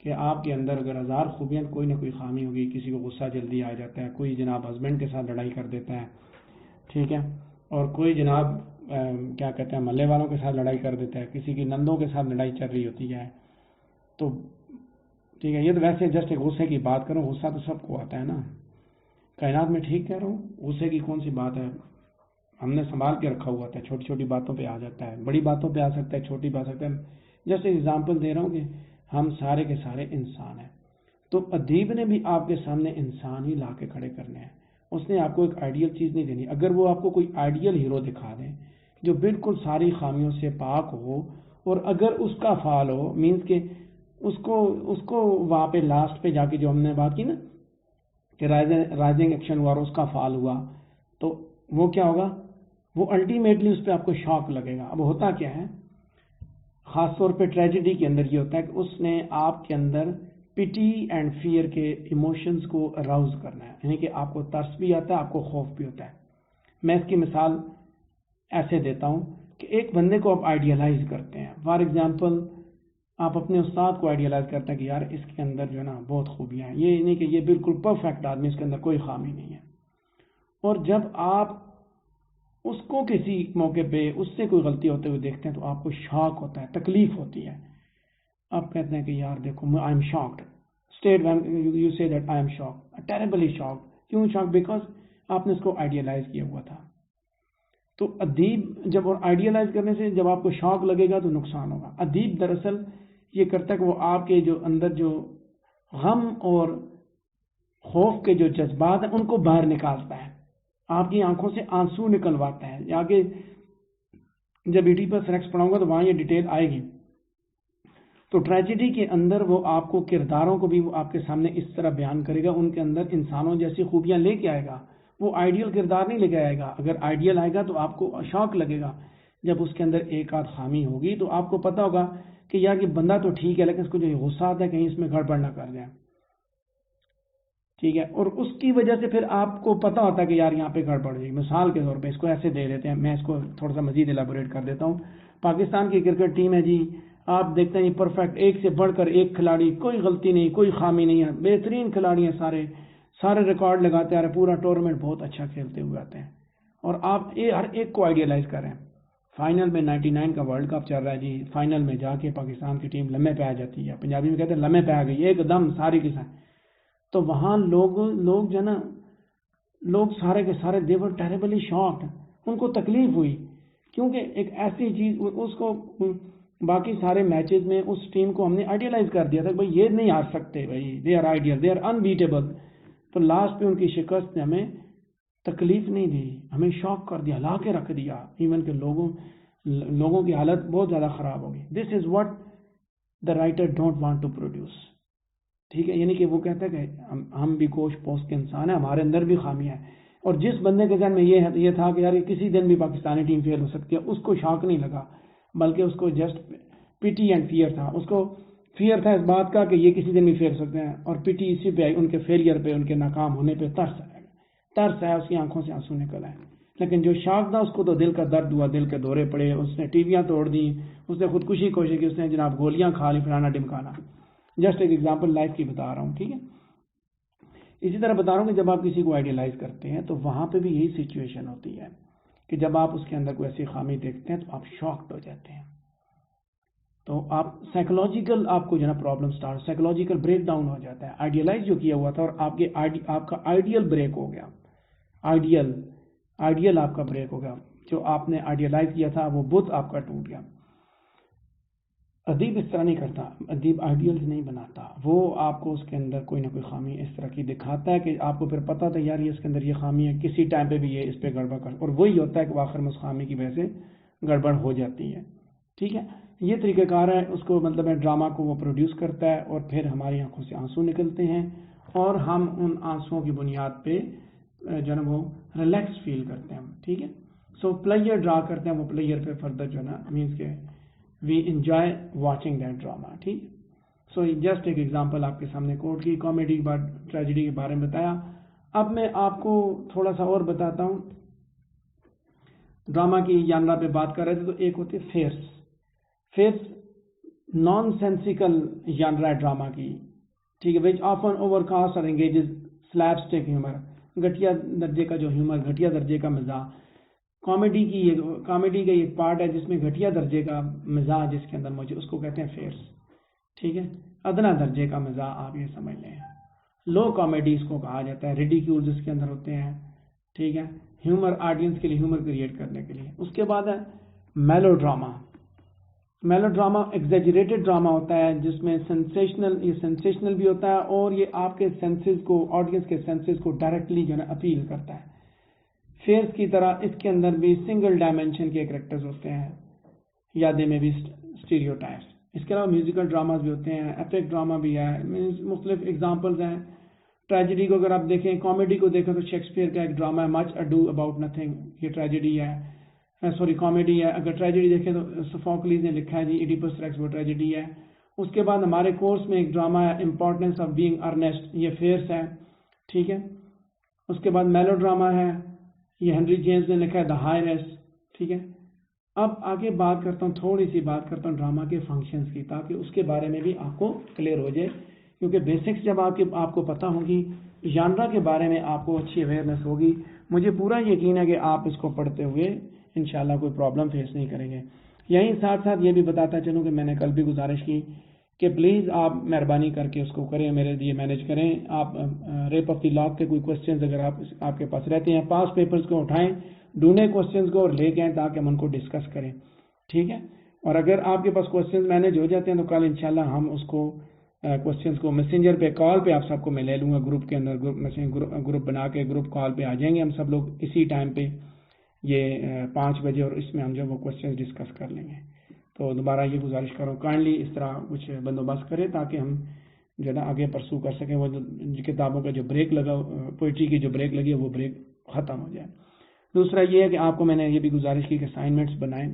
کہ آپ کے اندر اگر ہزار خوبیاں کوئی نہ کوئی خامی ہوگی. کسی کو غصہ جلدی آ جاتا ہے، کوئی جناب ہسبینڈ کے ساتھ لڑائی کر دیتا ہے، ٹھیک ہے، اور کوئی جناب کیا کہتے ہیں محلے والوں کے ساتھ لڑائی کر دیتا ہے، کسی کی نندوں کے ساتھ لڑائی چل رہی ہوتی ہے. تو ٹھیک ہے، یہ تو ویسے جسٹ ایک غصے کی بات کروں، غصہ تو سب کو آتا ہے نا، کائنات میں ٹھیک کہہ رہا ہوں، غصے کی کون سی بات ہے. ہم نے سنبھال کے رکھا ہوا تھا، چھوٹی چھوٹی باتوں پہ آ جاتا ہے، بڑی باتوں پہ آ سکتا ہے، چھوٹی بات سکتا ہے. جیسے اگزامپل دے رہا ہوں کہ ہم سارے کے سارے انسان ہیں. تو ادیب نے بھی آپ کے سامنے انسان ہی لا کے کھڑے کرنے ہیں. اس نے آپ کو ایک آئیڈیل چیز نہیں دینی. اگر وہ آپ کو کوئی آئیڈیل ہیرو دکھا دیں جو بالکل ساری خامیوں سے پاک ہو، اور اگر اس کا فال ہو، مینس کہ اس کو وہاں پہ لاسٹ پہ جا کے جو ہم نے بات کی نا کہ رائزنگ ایکشن ہوا اور اس کا فال ہوا، تو وہ کیا ہوگا، وہ الٹیمیٹلی اس پہ آپ کو شاک لگے گا. اب ہوتا کیا ہے، خاص طور پہ ٹریجڈی کے اندر یہ ہوتا ہے کہ اس نے آپ کے اندر پٹی اینڈ فیئر کے ایموشنز کو اراؤز کرنا ہے، یعنی کہ آپ کو ترس بھی آتا ہے، آپ کو خوف بھی ہوتا ہے. میں اس کی مثال ایسے دیتا ہوں کہ ایک بندے کو آپ آئیڈیلائز کرتے ہیں. فار ایگزامپل آپ اپنے استاد کو آئیڈیلائز کرتے ہیں کہ یار اس کے اندر جو ہے نا بہت خوبیاں ہیں، یہ نہیں کہ یہ بالکل پرفیکٹ آدمی، اس کے اندر کوئی خامی نہیں ہے. اور جب آپ اس کو کسی موقع پہ اس سے کوئی غلطی ہوتے ہوئے دیکھتے ہیں تو آپ کو شاک ہوتا ہے، تکلیف ہوتی ہے. آپ کہتے ہیں کہ یار دیکھو I am shocked, state you say that I am shocked, terribly shocked. کیوں شاک؟ بیکاز آپ نے اس کو آئیڈیلائز کیا ہوا تھا. تو ادیب جب آئیڈیلائز کرنے سے جب آپ کو شاک لگے گا تو نقصان ہوگا. ادیب دراصل یہ کرتا ہے کہ وہ آپ کے جو اندر جو غم اور خوف کے جو جذبات ہیں ان کو باہر نکالتا ہے، آپ کی آنکھوں سے آنسو نکلواتا ہے. آگے جب ایٹی پر سلیکس پڑھاؤں گا تو وہاں یہ ڈیٹیل آئے گی. تو ٹریجڈی کے اندر وہ آپ کو کرداروں کو بھی وہ آپ کے سامنے اس طرح بیان کرے گا، ان کے اندر انسانوں جیسی خوبیاں لے کے آئے گا. وہ آئیڈیل کردار نہیں لے کے آئے گا. اگر آئیڈیل آئے گا تو آپ کو شوق لگے گا. جب اس کے اندر ایک آدھ خامی ہوگی تو آپ کو پتا ہوگا کہ یار یہ بندہ تو ٹھیک ہے لیکن اس کو جو غصہ آتا ہے کہیں اس میں گڑبڑ نہ کر جائے، ٹھیک ہے. اور اس کی وجہ سے پھر آپ کو پتا ہوتا ہے کہ یار یہاں پہ گڑبڑ جائے. مثال کے طور پہ اس کو ایسے دے دیتے ہیں، میں اس کو تھوڑا سا مزید ایلیبوریٹ کر دیتا ہوں. پاکستان کی کرکٹ ٹیم ہے جی، آپ دیکھتے ہیں پرفیکٹ، ایک سے بڑھ کر ایک کھلاڑی، کوئی غلطی نہیں، کوئی خامی نہیں ہے، بہترین کھلاڑی ہیں، سارے ریکارڈ لگاتے آ رہے ہیں، پورا ٹورنامنٹ بہت اچھا کھیلتے ہوئے آتے ہیں. اور آپ ہر ایک کو آئیڈیلائز کر رہے ہیں. فائنل میں 99 کا ورلڈ کپ چل رہا ہے جی، فائنل میں جا کے پاکستان کی ٹیم لمحے پہ آ جاتی ہے، پنجابی میں کہتے ہیں لمحے پہ آ گئی ایک دم ساری کے ساتھ. تو وہاں لوگ جو ہے نا، لوگ سارے کے سارے دے ور ٹیریبلی شاکڈ، ان کو تکلیف ہوئی کیونکہ ایک ایسی چیز اس کو باقی سارے میچز میں اس ٹیم کو ہم نے آئیڈیلائز کر دیا تھا کہ بھائی یہ نہیں ہار سکتے، بھائی they are ideal, they are unbeatable, تو لاسٹ پہ ان کی شکست نے ہمیں تکلیف نہیں دی, ہمیں شوق کر دیا, لا کے رکھ دیا, ایون کہ لوگوں کی حالت بہت زیادہ خراب ہو گئی. This is what the writer don't want to produce. ٹھیک ہے, یعنی کہ وہ کہتا ہے کہ ہم بھی گوشت پوست کے انسان ہیں, ہمارے اندر بھی خامیاں ہیں. اور جس بندے کے ذہن میں یہ تھا کہ یار کسی دن بھی پاکستانی ٹیم فیل ہو سکتی ہے, اس کو شوق نہیں لگا, بلکہ اس کو جسٹ پٹی اینڈ فیئر تھا. اس کو فیئر تھا اس بات کا کہ یہ کسی دن بھی فیل ہو سکتے ہیں, اور پٹی اسی پہ آئی, ان کے فیلئر پہ, ان کے ناکام ہونے پہ ترس آیا, اس کی آنکھوں سے آنسو نکل آئے. لیکن جو شوق تھا اس کو تو دل کا درد ہوا, دل کے دورے پڑے, اس نے ٹی ویاں توڑ دی, اس نے خودکشی کی کوشش کی, اس نے جناب گولیاں کھا لی, فلانا ڈمکانا. جسٹ ایک ایگزامپل لائف کی بتا رہا ہوں. ٹھیک ہے, اسی طرح بتا رہا ہوں کہ جب آپ کسی کو آئیڈیلائز کرتے ہیں تو وہاں پہ بھی یہی سچویشن ہوتی ہے کہ جب آپ اس کے اندر کوئی ایسی خامی دیکھتے ہیں تو آپ شاکڈ ہو جاتے ہیں. تو آپ سائیکولوجیکل, آپ کو جو ہے نا problem start, psychological break down ہو جاتا ہے. آئیڈیلائز جو کیا ہوا تھا اور آپ کا آئیڈیل بریک ہو گیا, آئیڈیل آپ کا بریک ہو گیا. جو آپ نے آئیڈیلائز کیا تھا وہ بت آپ کا ٹوٹ گیا. ادیب اس طرح نہیں کرتا, ادیب آئیڈیلز نہیں بناتا, وہ آپ کو اس کے اندر کوئی نہ کوئی خامی اس طرح کی دکھاتا ہے کہ آپ کو پھر پتہ تھا یار یہ اس کے اندر یہ خامی ہے, کسی ٹائم پہ بھی یہ اس پہ گڑبڑ کر, اور وہی ہوتا ہے کہ آخر میں اس خامی کی وجہ سے گڑبڑ ہو جاتی ہے. ٹھیک ہے, یہ طریقہ کار ہے, اس کو مطلب ہے ڈرامہ کو وہ پروڈیوس کرتا ہے, اور پھر ہماری آنکھوں سے آنسو نکلتے ہیں, اور ہم ان آنسوؤں کی بنیاد پہ جو ہے نا وہ ریلیکس فیل کرتے ہیں. ٹھیک ہے, سو پلیئر ڈرا کرتے ہیں, وہ پلیئر پہ فردر جو ہے نا مینس کہ وی انجوائے واچنگ دیٹ ڈراما. ٹھیک, سو جسٹ ایک ایگزامپل آپ کے سامنے کوٹ کی, کامیڈی کے بعد ٹریجڈی کے بارے میں بتایا. اب میں آپ کو تھوڑا سا اور بتاتا ہوں. ڈرامہ کی جانرا پہ بات کر رہے تھے, تو ایک ہوتی ہے فیئرس نان سینسیکل جانرا ہے ڈرامہ کی. ٹھیک ہے, وچ آفن اوور کاسٹ اور انگیجز سلیب اسٹک ہیومر, گھٹیا درجے کا جو ہیومر, گھٹیا درجے کا مزاح. کامیڈی کا ایک پارٹ ہے جس میں گھٹیا درجے کا مزاح جس کے اندر موجود, اس کو کہتے ہیں فیئرس. ٹھیک ہے, ادنا درجے کا مزاح آپ یہ سمجھ لیں. لو کامیڈی اس کو کہا جاتا ہے, ریڈیکیولز اس کے اندر ہوتے ہیں. ٹھیک ہے, ہیومر آڈینس کے لیے ہیومر کریٹ کرنے کے لیے. اس کے بعد ہے میلو ڈراما. میلو ڈراما ایگزیجریٹڈ ڈراما ہوتا ہے جس میں سینسیشنل بھی ہوتا ہے, اور یہ آپ کے سینسز کو, آڈینس کے سینسز کو ڈائریکٹلی جو ہے اپیل کرتا ہے. فیئرس کی طرح اس کے اندر بھی سنگل ڈائمینشن کے کریکٹرز ہوتے ہیں, یادیں میں بھی اسٹیریوٹائپس. اس کے علاوہ میوزیکل ڈراماز بھی ہوتے ہیں, ایپک ڈراما بھی ہے, مختلف ایگزامپلز ہیں. ٹریجڈی کو اگر آپ دیکھیں, کامیڈی کو دیکھیں تو شیکسپیئر کا ایک ڈرامہ ہے مچ اڈو اباؤٹ نتھنگ, یہ ٹریجڈی ہے, سوری کامیڈی ہے. اگر ٹریجڈی دیکھیں تو سوفوکلیز نے لکھا ہے جی ایڈیپس ریکس, وہ ٹریجڈی ہے. اس کے بعد ہمارے کورس میں ایک ڈرامہ ہے امپورٹنس آف بینگ ارنیسٹ, یہ فیئرس ہے. ٹھیک ہے, اس کے بعد میلو ڈراما ہے, یہ ہنری جیمز نے لکھا ہے دا ہائرس. ٹھیک ہے, اب آگے بات کرتا ہوں, تھوڑی سی بات کرتا ہوں ڈرامہ کے فنکشنز کی, تاکہ اس کے بارے میں بھی آپ کو کلیئر ہو جائے. کیونکہ بیسکس جب آپ کو پتہ ہوگی, ژانرا کے بارے میں آپ کو اچھی اویئرنیس ہوگی, مجھے پورا یقین ہے کہ آپ اس کو پڑھتے ہوئے انشاءاللہ کوئی پرابلم فیس نہیں کریں گے. یہیں ساتھ ساتھ یہ بھی بتاتا چلوں کہ میں نے کل بھی گزارش کی کہ پلیز آپ مہربانی کر کے اس کو کریں, میرے لیے مینیج کریں. آپ ریپ آف دی لاک کے کوئی کوشچنز اگر آپ کے پاس رہتے ہیں, پاس پیپرز کو اٹھائیں, ڈھونڈیں کوشچنز کو اور لے کے آئیں تاکہ ہم ان کو ڈسکس کریں. ٹھیک ہے, اور اگر آپ کے پاس کوشچنز مینیج ہو جاتے ہیں تو کل انشاءاللہ ہم اس کو کوشچنز کو میسنجر پہ, کال پہ آپ سب کو میں لے لوں گا, گروپ کے اندر گروپ بنا کے گروپ کال پہ آ جائیں گے ہم سب لوگ اسی ٹائم پہ, یہ 5 بجے, اور اس میں ہم جو وہ کوشچنز ڈسکس کر لیں گے. تو دوبارہ یہ گزارش کروں کائنڈلی اس طرح کچھ بندوبست کریں تاکہ ہم جو ہے نا آگے پرسو کر سکیں. وہ کتابوں کا جو بریک لگا, پوئٹری کی جو بریک لگی ہے وہ بریک ختم ہو جائے. دوسرا یہ ہے کہ آپ کو میں نے یہ بھی گزارش کی کہ اسائنمنٹس بنائیں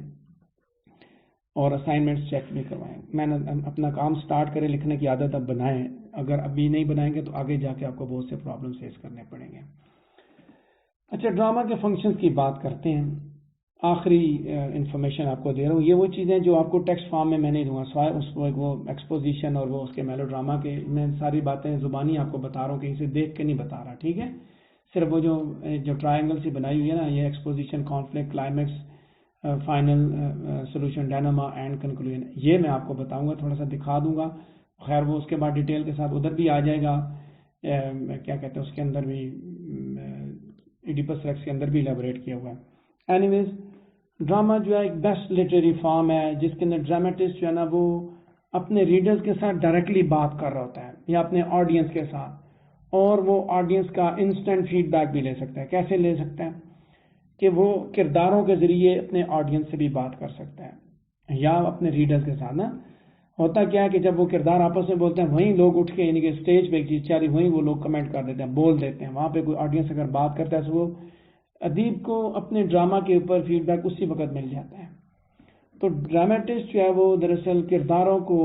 اور اسائنمنٹس چیک بھی کروائیں. میں نے اپنا کام سٹارٹ کریں, لکھنے کی عادت اب بنائیں. اگر ابھی نہیں بنائیں گے تو آگے جا کے آپ کو بہت سے پرابلم فیس کرنے پڑیں گے. اچھا, ڈرامہ کے فنکشنز کی بات کرتے ہیں. آخری انفارمیشن آپ کو دے رہا ہوں, یہ وہ چیزیں جو آپ کو ٹیکسٹ فارم میں نہیں دوں گا, سوائے اس وہ ایکسپوزیشن اور وہ اس کے میلو ڈرامہ کے, میں ساری باتیں زبانی آپ کو بتا رہا ہوں, کہیں سے دیکھ کے نہیں بتا رہا. ٹھیک ہے, صرف وہ جو ٹرائنگل سے بنائی ہوئی ہے نا, یہ exposition, conflict, climax, final solution, denouement and conclusion, یہ میں آپ کو بتاؤں گا, تھوڑا سا دکھا دوں گا. خیر وہ اس کے بعد ڈیٹیل کے ساتھ ادھر بھی آ جائے گا, کیا کہتے ہیں اس کے اندر بھی, ایڈیپس ریکس کے اندر بھی الیبوریٹ کیا ہوا ہے. اینی ویز, ڈرامہ جو ہے ایک بیسٹ لٹریری فارم ہے جس کے اندر ڈرامٹسٹ جو ہے نا وہ اپنے ریڈرز کے ساتھ ڈائریکٹلی بات کر رہا ہوتا ہے یا اپنے آڈینس کے ساتھ, اور وہ آڈینس کا انسٹنٹ فیڈ بیک بھی لے سکتا ہے. کیسے لے سکتا ہے؟ کہ وہ کرداروں کے ذریعے اپنے آڈینس سے بھی بات کر سکتا ہے یا اپنے ریڈرز کے ساتھ نا. ہوتا کیا ہے کہ جب وہ کردار آپس میں بولتے ہیں وہیں لوگ اٹھ کے یعنی کہ اسٹیج پہ ایک چیز چاری وہیں وہ لوگ کمنٹ کر دیتے ہیں, بول دیتے ہیں. وہاں پہ کوئی آڈینس اگر بات کرتا ہے تو وہ ادیب کو اپنے ڈرامہ کے اوپر فیڈ بیک اسی وقت مل جاتا ہے. تو ڈرامٹسٹ جو ہے وہ دراصل کرداروں کو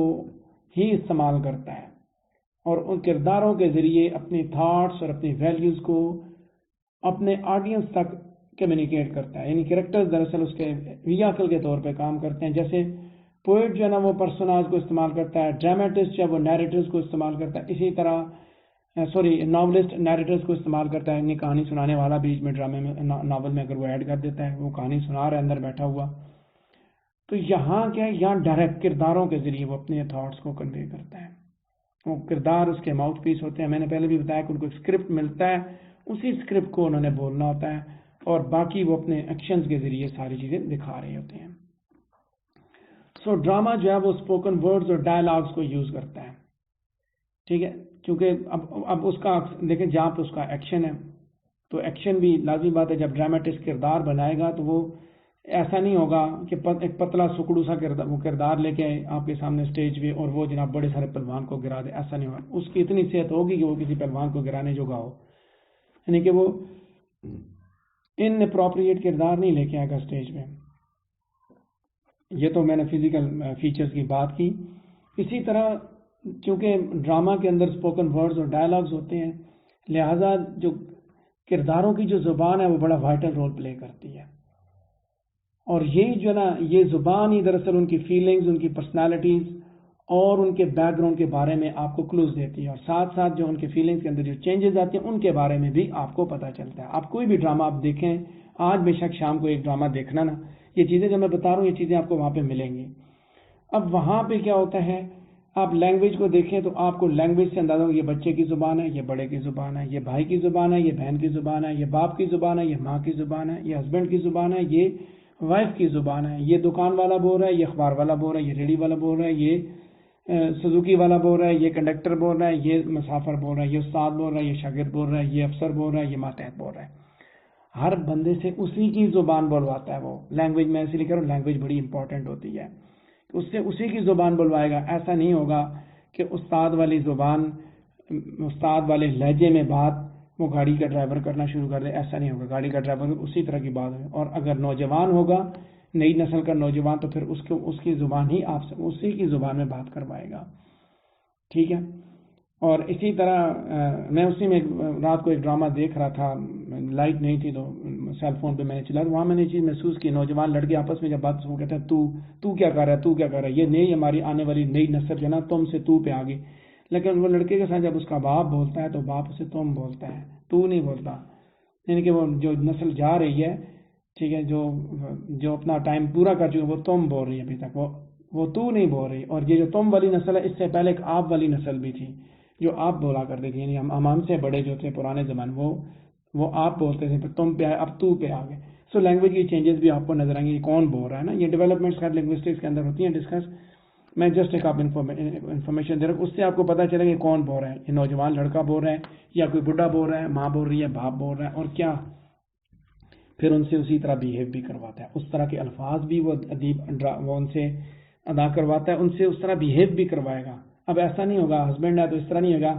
ہی استعمال کرتا ہے اور ان کرداروں کے ذریعے اپنی تھاٹس اور اپنی ویلیوز کو اپنے آڈینس تک کمیونیکیٹ کرتا ہے. یعنی کریکٹرز دراصل اس کے ویہیکل کے طور پہ کام کرتے ہیں. جیسے پوئٹ جو ہے نا وہ پرسوناج کو استعمال کرتا ہے, ڈرامٹسٹ جو ہے وہ نیریٹرز کو استعمال کرتا ہے. اسی طرح ناولسٹ نیریٹرز کو استعمال کرتا ہے. یعنی کہانی سنانے والا بیچ میں ڈرامے میں ناول میں اگر وہ ایڈ کر دیتا ہے, وہ کہانی سنا رہا ہے اندر بیٹھا ہوا. تو یہاں کیا ہے, یہاں ڈائریکٹ کرداروں کے ذریعے وہ اپنے تھاٹس کو کنوے کرتا ہے. وہ کردار اس کے ماؤتھ پیس ہوتے ہیں. میں نے پہلے بھی بتایا کہ ان کو ایک اسکرپٹ ملتا ہے, اسی اسکرپٹ کو انہوں نے بولنا ہوتا ہے اور باقی وہ اپنے ایکشنز کے ذریعے ساری چیزیں دکھا رہے ہوتے ہیں. سو ڈرامہ جو ہے وہ اسپوکن ورڈز اور ڈائلاگس کو یوز کرتا ہے. ٹھیک ہے, کیونکہ اب اس کا دیکھیں جہاں پہ اس کا ایکشن ہے تو ایکشن بھی لازمی بات ہے. جب ڈرامٹسٹ کردار بنائے گا تو وہ ایسا نہیں ہوگا کہ ایک پتلا سکڑو سا کردار لے کے آپ کے سامنے اسٹیج پہ اور وہ جناب بڑے سارے پہلوان کو گرا دے. ایسا نہیں ہوگا. اس کی اتنی صحت ہوگی کہ وہ کسی پہلوان کو گرانے جوگا ہو. یعنی کہ وہ ان اپروپریٹ کردار نہیں لے کے آئے گا اسٹیج پہ. یہ تو میں نے فزیکل فیچرز کی بات کی. اسی طرح چونکہ ڈرامہ کے اندر اسپوکن ورڈز اور ڈائلاگز ہوتے ہیں, لہٰذا جو کرداروں کی جو زبان ہے وہ بڑا وائٹل رول پلے کرتی ہے. اور یہی جو ہے نا, یہ زبان ہی دراصل ان کی فیلنگز, ان کی پرسنالٹیز اور ان کے بیک گراؤنڈ کے بارے میں آپ کو کلوز دیتی ہے. اور ساتھ ساتھ جو ان کے فیلنگز کے اندر جو چینجز آتے ہیں ان کے بارے میں بھی آپ کو پتہ چلتا ہے. آپ کوئی بھی ڈرامہ آپ دیکھیں, آج بے شک شام کو ایک ڈرامہ دیکھنا نا, یہ چیزیں جو میں بتا رہا ہوں یہ چیزیں آپ کو وہاں پہ ملیں گی. اب وہاں پہ کیا ہوتا ہے, آپ لینگویج کو دیکھیں تو آپ کو لینگویج سے اندازہ ہو, یہ بچے کی زبان ہے, یہ بڑے کی زبان ہے, یہ بھائی کی زبان ہے, یہ بہن کی زبان ہے, یہ باپ کی زبان ہے, یہ ماں کی زبان ہے, یہ ہسبینڈ کی زبان ہے, یہ وائف کی زبان ہے, یہ دکان والا بول رہا ہے, یہ اخبار والا بول رہا ہے, یہ ریڑھی والا بول رہا ہے, یہ سزوکی والا بول رہا ہے, یہ کنڈکٹر بول رہا ہے, یہ مسافر بول رہا ہے, یہ استاد بول رہا ہے, یہ شاگرد بول رہا ہے, یہ افسر بول رہا ہے, یہ ماتحت بول رہا ہے. ہر بندے سے اسی کی زبان بلواتا ہے وہ. لینگویج میں اسی لیے کہہ رہا ہوں لینگویج بڑی امپورٹنٹ ہوتی ہے. اس سے اسی کی زبان بلوائے گا. ایسا نہیں ہوگا کہ استاد والی زبان, استاد والے لہجے میں بات وہ گاڑی کا ڈرائیور کرنا شروع کر دے. ایسا نہیں ہوگا. گاڑی کا ڈرائیور اسی طرح کی بات ہے. اور اگر نوجوان ہوگا, نئی نسل کا نوجوان, تو پھر اس کی زبان ہی آپ سے اسی کی زبان میں بات کروائے گا. ٹھیک ہے. اور اسی طرح میں اسی میں رات کو ایک ڈرامہ دیکھ رہا تھا, لائٹ نہیں تھی تو سیل فون پہ میں نے چلا, وہاں میں نے چیز محسوس کی, نوجوان لڑکے آپس میں جب بات وہ کہتے ہیں تو کیا کر رہا ہے, تو کیا کر رہا ہے. یہ نئی ہماری آنے والی نئی نسل جو ہے نا, تم سے تو پہ آ گئی. لیکن وہ لڑکے کے ساتھ جب اس کا باپ بولتا ہے تو باپ اسے تم بولتا ہے, تو نہیں بولتا. یعنی کہ وہ جو نسل جا رہی ہے, ٹھیک ہے, جو اپنا ٹائم پورا کر چکے وہ تم بول رہی ہے ابھی تک, وہ تو نہیں بول رہی. اور یہ جو تم والی نسل ہے, اس سے پہلے ایک آپ والی نسل بھی تھی جو آپ بولا کرتے تھے. یعنی ہم سے بڑے جو تھے پرانے زمانے وہ آپ بولتے تھے, پھر تم پہ آئے, اب تو پہ آ گئے. سو لینگویج کی چینجز بھی آپ کو نظر آئیں گے. کون بول رہا ہے نا, یہ ڈیولپمنٹس خیر لنگوسٹکس کے اندر ہوتی ہیں ڈسکس. میں جسٹ ایک آپ انفارمیشن دے رہا ہوں, اس سے آپ کو پتا چلے کہ کون بول رہا ہے. یہ نوجوان لڑکا بول رہا ہے یا کوئی بڈھا بول رہا ہے, ماں بول رہی ہے, باپ بول رہا ہے, اور کیا پھر ان سے اسی طرح بیہیو بھی کرواتا ہے. اس طرح کے الفاظ بھی وہ ادیب وہ ان سے ادا کرواتا ہے, ان سے اس طرح بیہیو بھی کروائے گا. اب ایسا نہیں ہوگا, ہسبینڈ ہے تو اس طرح نہیں ہوگا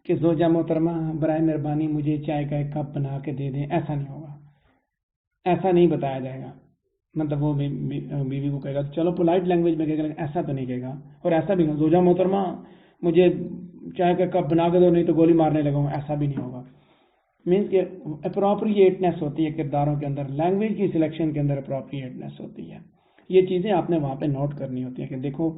کہ زوجہ محترمہ برائے مہربانی مجھے چائے کا ایک کپ بنا کے دے دیں. ایسا نہیں ہوگا, ایسا نہیں بتایا جائے گا. مطلب وہ بیوی کو کہے گا چلو پولائٹ لینگویج میں کہے گا, لیکن ایسا تو نہیں کہے گا. اور ایسا بھی نہیں, زوجہ محترمہ مجھے چائے کا کپ بنا کے دو نہیں تو گولی مارنے لگا ہوں, ایسا بھی نہیں ہوگا. مینس کہ اپروپریٹنیس ہوتی ہے کرداروں کے اندر, لینگویج کی سلیکشن کے اندر اپروپریٹنیس ہوتی ہے. یہ چیزیں آپ نے وہاں پہ نوٹ کرنی ہوتی ہیں کہ دیکھو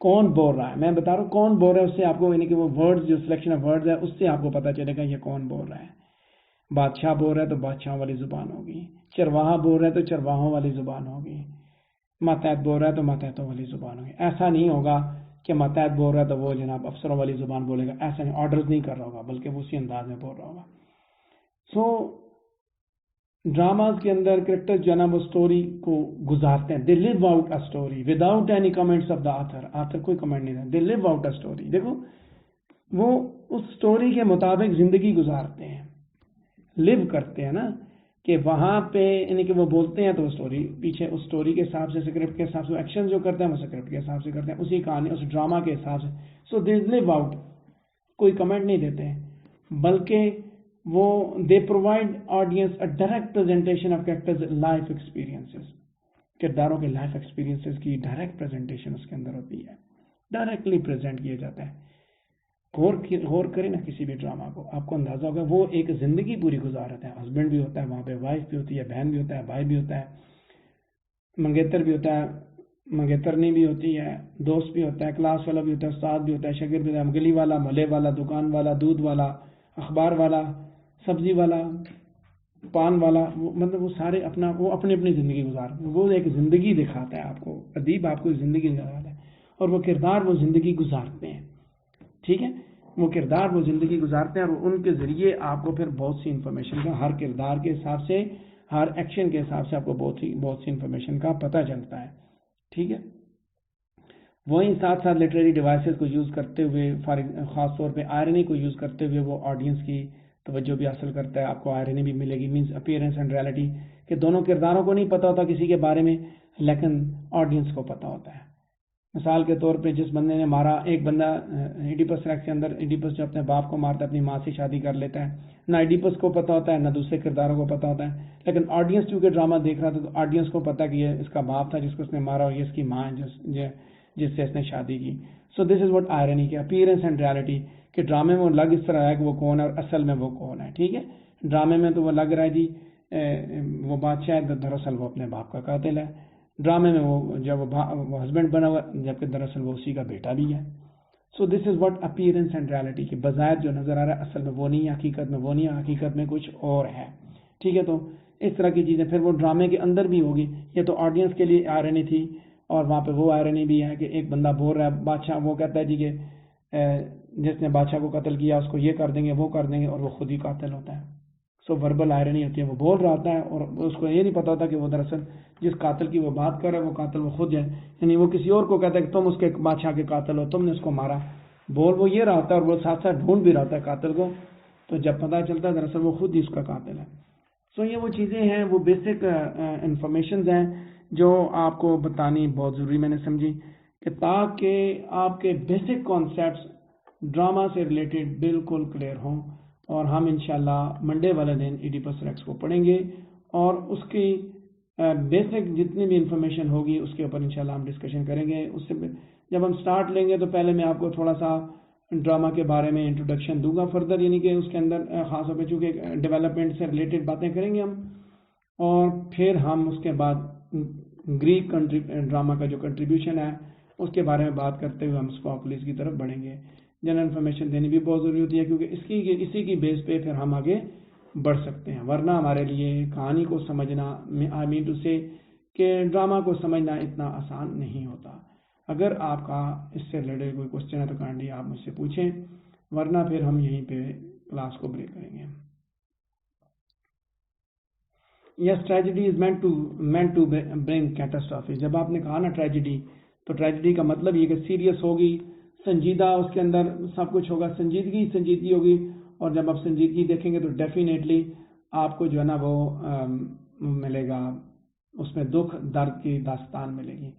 کون بول رہا ہے. میں بتا رہا ہوں کون بول رہا ہے, اس سے آپ کو یعنی کہ وہ ورڈز جو سلیکشن آف ورڈز ہے اس سے آپ کو پتا چلے گا یہ کون بول رہا ہے. بادشاہ بول رہا ہے تو بادشاہوں والی زبان ہوگی, چرواہا بول رہا ہے تو چرواہوں والی زبان ہوگی, ماتحت بول رہا ہے تو ماتحتوں والی زبان ہوگی. ایسا نہیں ہوگا کہ ماتحت بول رہا ہے تو وہ جناب افسروں والی زبان بولے گا. ایسا نہیں, آرڈرز نہیں کر رہا ہوگا بلکہ وہ اسی انداز میں بول رہا ہوگا. سو ڈراماز کے اندر کریکٹر جو ہے نا وہ اسٹوری کو گزارتے ہیں. They leave out a story without any comments of the author. Author کوئی کمنٹ نہیں ہے, دے لیو آؤٹ اے اسٹوری. دیکھو وہ اس سٹوری کے مطابق زندگی گزارتے ہیں، لیو کرتے ہیں نا، کہ وہاں پہ یعنی کہ وہ بولتے ہیں تو وہ سٹوری پیچھے اس سٹوری کے حساب سے، اسکرپٹ کے حساب سے ایکشن جو کرتے ہیں وہ اسکرپٹ کے حساب سے کرتے ہیں، اسی کہانی اس ڈرامہ کے حساب سے. سو دے لیو آؤٹ، کوئی کمنٹ نہیں دیتے ہیں، بلکہ وہ they provide audience a direct presentation of characters life experiences, کرداروں کے لائف ایکسپیرینسز کی ڈائریکٹ پریزنٹیشن اس کے اندر ہوتی ہے، ڈائریکٹلی پریزنٹ کیا جاتا ہے. غور کریں نا کسی بھی ڈرامہ کو، آپ کو اندازہ ہوگا وہ ایک زندگی پوری گزار رہتا ہے. ہسبینڈ بھی ہوتا ہے وہاں پہ، وائف بھی ہوتی ہے، بہن بھی ہوتا ہے، بھائی بھی ہوتا ہے، منگیتر بھی ہوتا ہے، منگیترنی بھی ہوتی ہے، دوست بھی ہوتا ہے، کلاس والا بھی ہوتا ہے، استاد بھی ہوتا ہے، شاگرد بھی ہوتا ہے، گلی والا، محلے والا، دکان والا، دودھ والا، اخبار والا، سبزی والا، پان والا، مطلب وہ سارے وہ اپنی اپنی زندگی گزار، وہ ایک زندگی دکھاتا ہے آپ کو، ادیب آپ کو زندگی دکھاتا ہے، اور وہ کردار وہ زندگی گزارتے ہیں. ٹھیک ہے، وہ کردار وہ زندگی گزارتے ہیں، اور ان کے ذریعے آپ کو پھر بہت سی انفارمیشن کا، ہر کردار کے حساب سے، ہر ایکشن کے حساب سے آپ کو بہت سی انفارمیشن کا پتہ چلتا ہے. ٹھیک ہے، وہیں ساتھ ساتھ لٹریری ڈیوائسز کو یوز کرتے ہوئے، خاص طور پہ آئرنی کو یوز کرتے ہوئے وہ آڈینس کی توجہ بھی حاصل کرتا ہے. آپ کو آئرنی بھی ملے گی، مینس اپیئرنس اینڈ ریالٹی، کہ دونوں کرداروں کو نہیں پتہ ہوتا کسی کے بارے میں، لیکن آڈینس کو پتہ ہوتا ہے. مثال کے طور پہ جس بندے نے مارا، ایک بندہ ایڈیپس ریکس کے اندر، ایڈیپس جو اپنے باپ کو مارتا ہے، اپنی ماں سے شادی کر لیتا ہے، نہ ایڈیپس کو پتہ ہوتا ہے نہ دوسرے کرداروں کو پتہ ہوتا ہے، لیکن آڈینس چونکہ ڈرامہ دیکھ رہا تھا تو آڈینس کو پتہ کہ یہ اس کا باپ تھا جس کو اس نے مارا، اور یہ اس کی ماں ہے جس سے اس نے شادی کی. سو دس از واٹ آئرنی کے اپیئرنس اینڈ ریالٹی، کہ ڈرامے میں وہ لگ اس طرح ہے کہ وہ کون ہے اور اصل میں وہ کون ہے. ٹھیک ہے، ڈرامے میں تو وہ لگ رہا ہے جی وہ بادشاہ ہے، دراصل وہ اپنے باپ کا قاتل ہے. ڈرامے میں وہ جب وہ ہسبینڈ بنا ہوا، جبکہ دراصل وہ اسی کا بیٹا بھی ہے. So this is what appearance and reality, کہ بظاہر جو نظر آ رہا ہے اصل میں وہ نہیں ہے، حقیقت میں وہ نہیں ہے، حقیقت میں کچھ اور ہے. ٹھیک ہے، تو اس طرح کی چیزیں پھر وہ ڈرامے کے اندر بھی ہوگی. یہ تو آڈینس کے لیے آئرنی تھی، اور وہاں پہ وہ آئرنی بھی ہے کہ ایک بندہ بول رہا ہے، بادشاہ وہ کہتا ہے جی کہ جس نے بادشاہ کو قتل کیا اس کو یہ کر دیں گے، وہ کر دیں گے، اور وہ خود ہی قاتل ہوتا ہے. سو وربل آئرنی ہوتی ہے، وہ بول رہا ہوتا ہے اور اس کو یہ نہیں پتا ہوتا کہ وہ دراصل جس قاتل کی وہ بات کر رہا ہے وہ قاتل وہ خود ہے، یعنی وہ کسی اور کو کہتا ہے کہ تم اس کے بادشاہ کے قاتل ہو، تم نے اس کو مارا. بول وہ یہ رہا ہوتا ہے اور وہ ساتھ ساتھ ڈھونڈ بھی رہا ہوتا ہے قاتل کو، تو جب پتہ چلتا ہے دراصل وہ خود ہی اس کا قاتل ہے. سو یہ وہ چیزیں ہیں، وہ بیسک انفارمیشنز ہیں جو آپ کو بتانی بہت ضروری میں نے سمجھی، کہ تاکہ آپ کے بیسک کانسیپٹس ڈرامہ سے ریلیٹڈ بالکل کلیئر ہوں. اور ہم انشاءاللہ منڈے والے دن ایڈیپس ریکس کو پڑھیں گے، اور اس کی بیسک جتنی بھی انفارمیشن ہوگی اس کے اوپر انشاءاللہ ہم ڈسکشن کریں گے. اس سے جب ہم سٹارٹ لیں گے تو پہلے میں آپ کو تھوڑا سا ڈرامہ کے بارے میں انٹروڈکشن دوں گا فردر، یعنی کہ اس کے اندر خاص طور پہ چونکہ ڈیولپمنٹ سے ریلیٹڈ باتیں کریں گے ہم، اور پھر ہم اس کے بعد گریک ڈرامہ کا جو کنٹریبیوشن ہے اس کے بارے میں بات کرتے ہوئے ہم اسکوپولس کی طرف بڑھیں گے. جنرل انفارمیشن دینی بھی بہت ضروری ہوتی ہے، کیونکہ اسی کی بیس پہ پھر ہم آگے بڑھ سکتے ہیں. ورنہ ہمارے لیے کہانی کو سمجھنا، آئی مین ٹو سے کہ ڈرامہ کو سمجھنا اتنا آسان نہیں ہوتا. اگر آپ کا اس سے ریلیٹڈ کوئی کوشچن ہے تو کائنڈلی آپ مجھ سے پوچھیں، ورنہ پھر ہم یہیں پہ کلاس کو بریک کریں گے. Yes, tragedy is meant to bring catastrophe. جب آپ نے کہا نا ٹریجڈی، تو ٹریجڈی کا مطلب یہ کہ سیریس ہوگی، سنجیدہ، اس کے اندر سب کچھ ہوگا، سنجیدگی ہوگی. اور جب آپ سنجیدگی دیکھیں گے تو ڈیفینیٹلی آپ کو جو ہے نا وہ ملے گا، اس میں دکھ درد کی داستان ملے گی.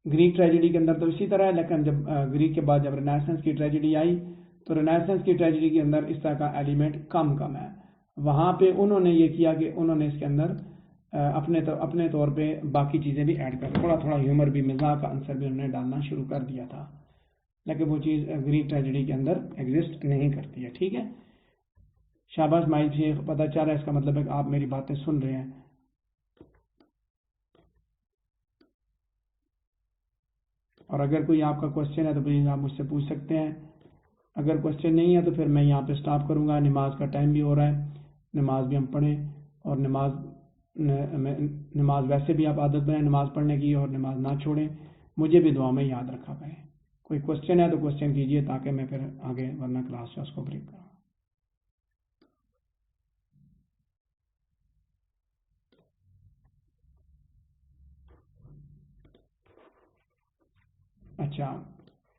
گریک ٹریجڈی کے اندر تو اسی طرح ہے، لیکن جب گریک کے بعد جب رینیسنس کی ٹریجڈی آئی تو رینیسنس کی ٹریجڈی کے اندر اس طرح کا ایلیمنٹ کم ہے. وہاں پہ انہوں نے یہ کیا کہ انہوں نے اس کے اندر اپنے طور پہ باقی چیزیں بھی ایڈ کر، تھوڑا ہیومر بھی، مزاح کا عنصر بھی انہوں نے ڈالنا شروع کر دیا تھا، لیکن وہ چیز گریک ٹریجڈی کے اندر ایگزسٹ نہیں کرتی ہے. ٹھیک ہے، شاباش مائی شیخ، پتہ چل رہا ہے، اس کا مطلب ہے کہ آپ میری باتیں سن رہے ہیں. اور اگر کوئی آپ کا کوشچن ہے تو پلیز آپ مجھ سے پوچھ سکتے ہیں. اگر کوشچن نہیں ہے تو پھر میں یہاں پہ سٹاپ کروں گا. نماز کا ٹائم بھی ہو رہا ہے، نماز بھی ہم پڑھیں، اور نماز ویسے بھی آپ عادت بنائیں نماز پڑھنے کی، اور نماز نہ چھوڑیں. مجھے بھی دعا میں یاد رکھا کریں. کوئی کوشچن ہے تو کوشچن کیجئے تاکہ میں پھر آگے ورنہ کلاس اس کو بریک کروں. اچھا،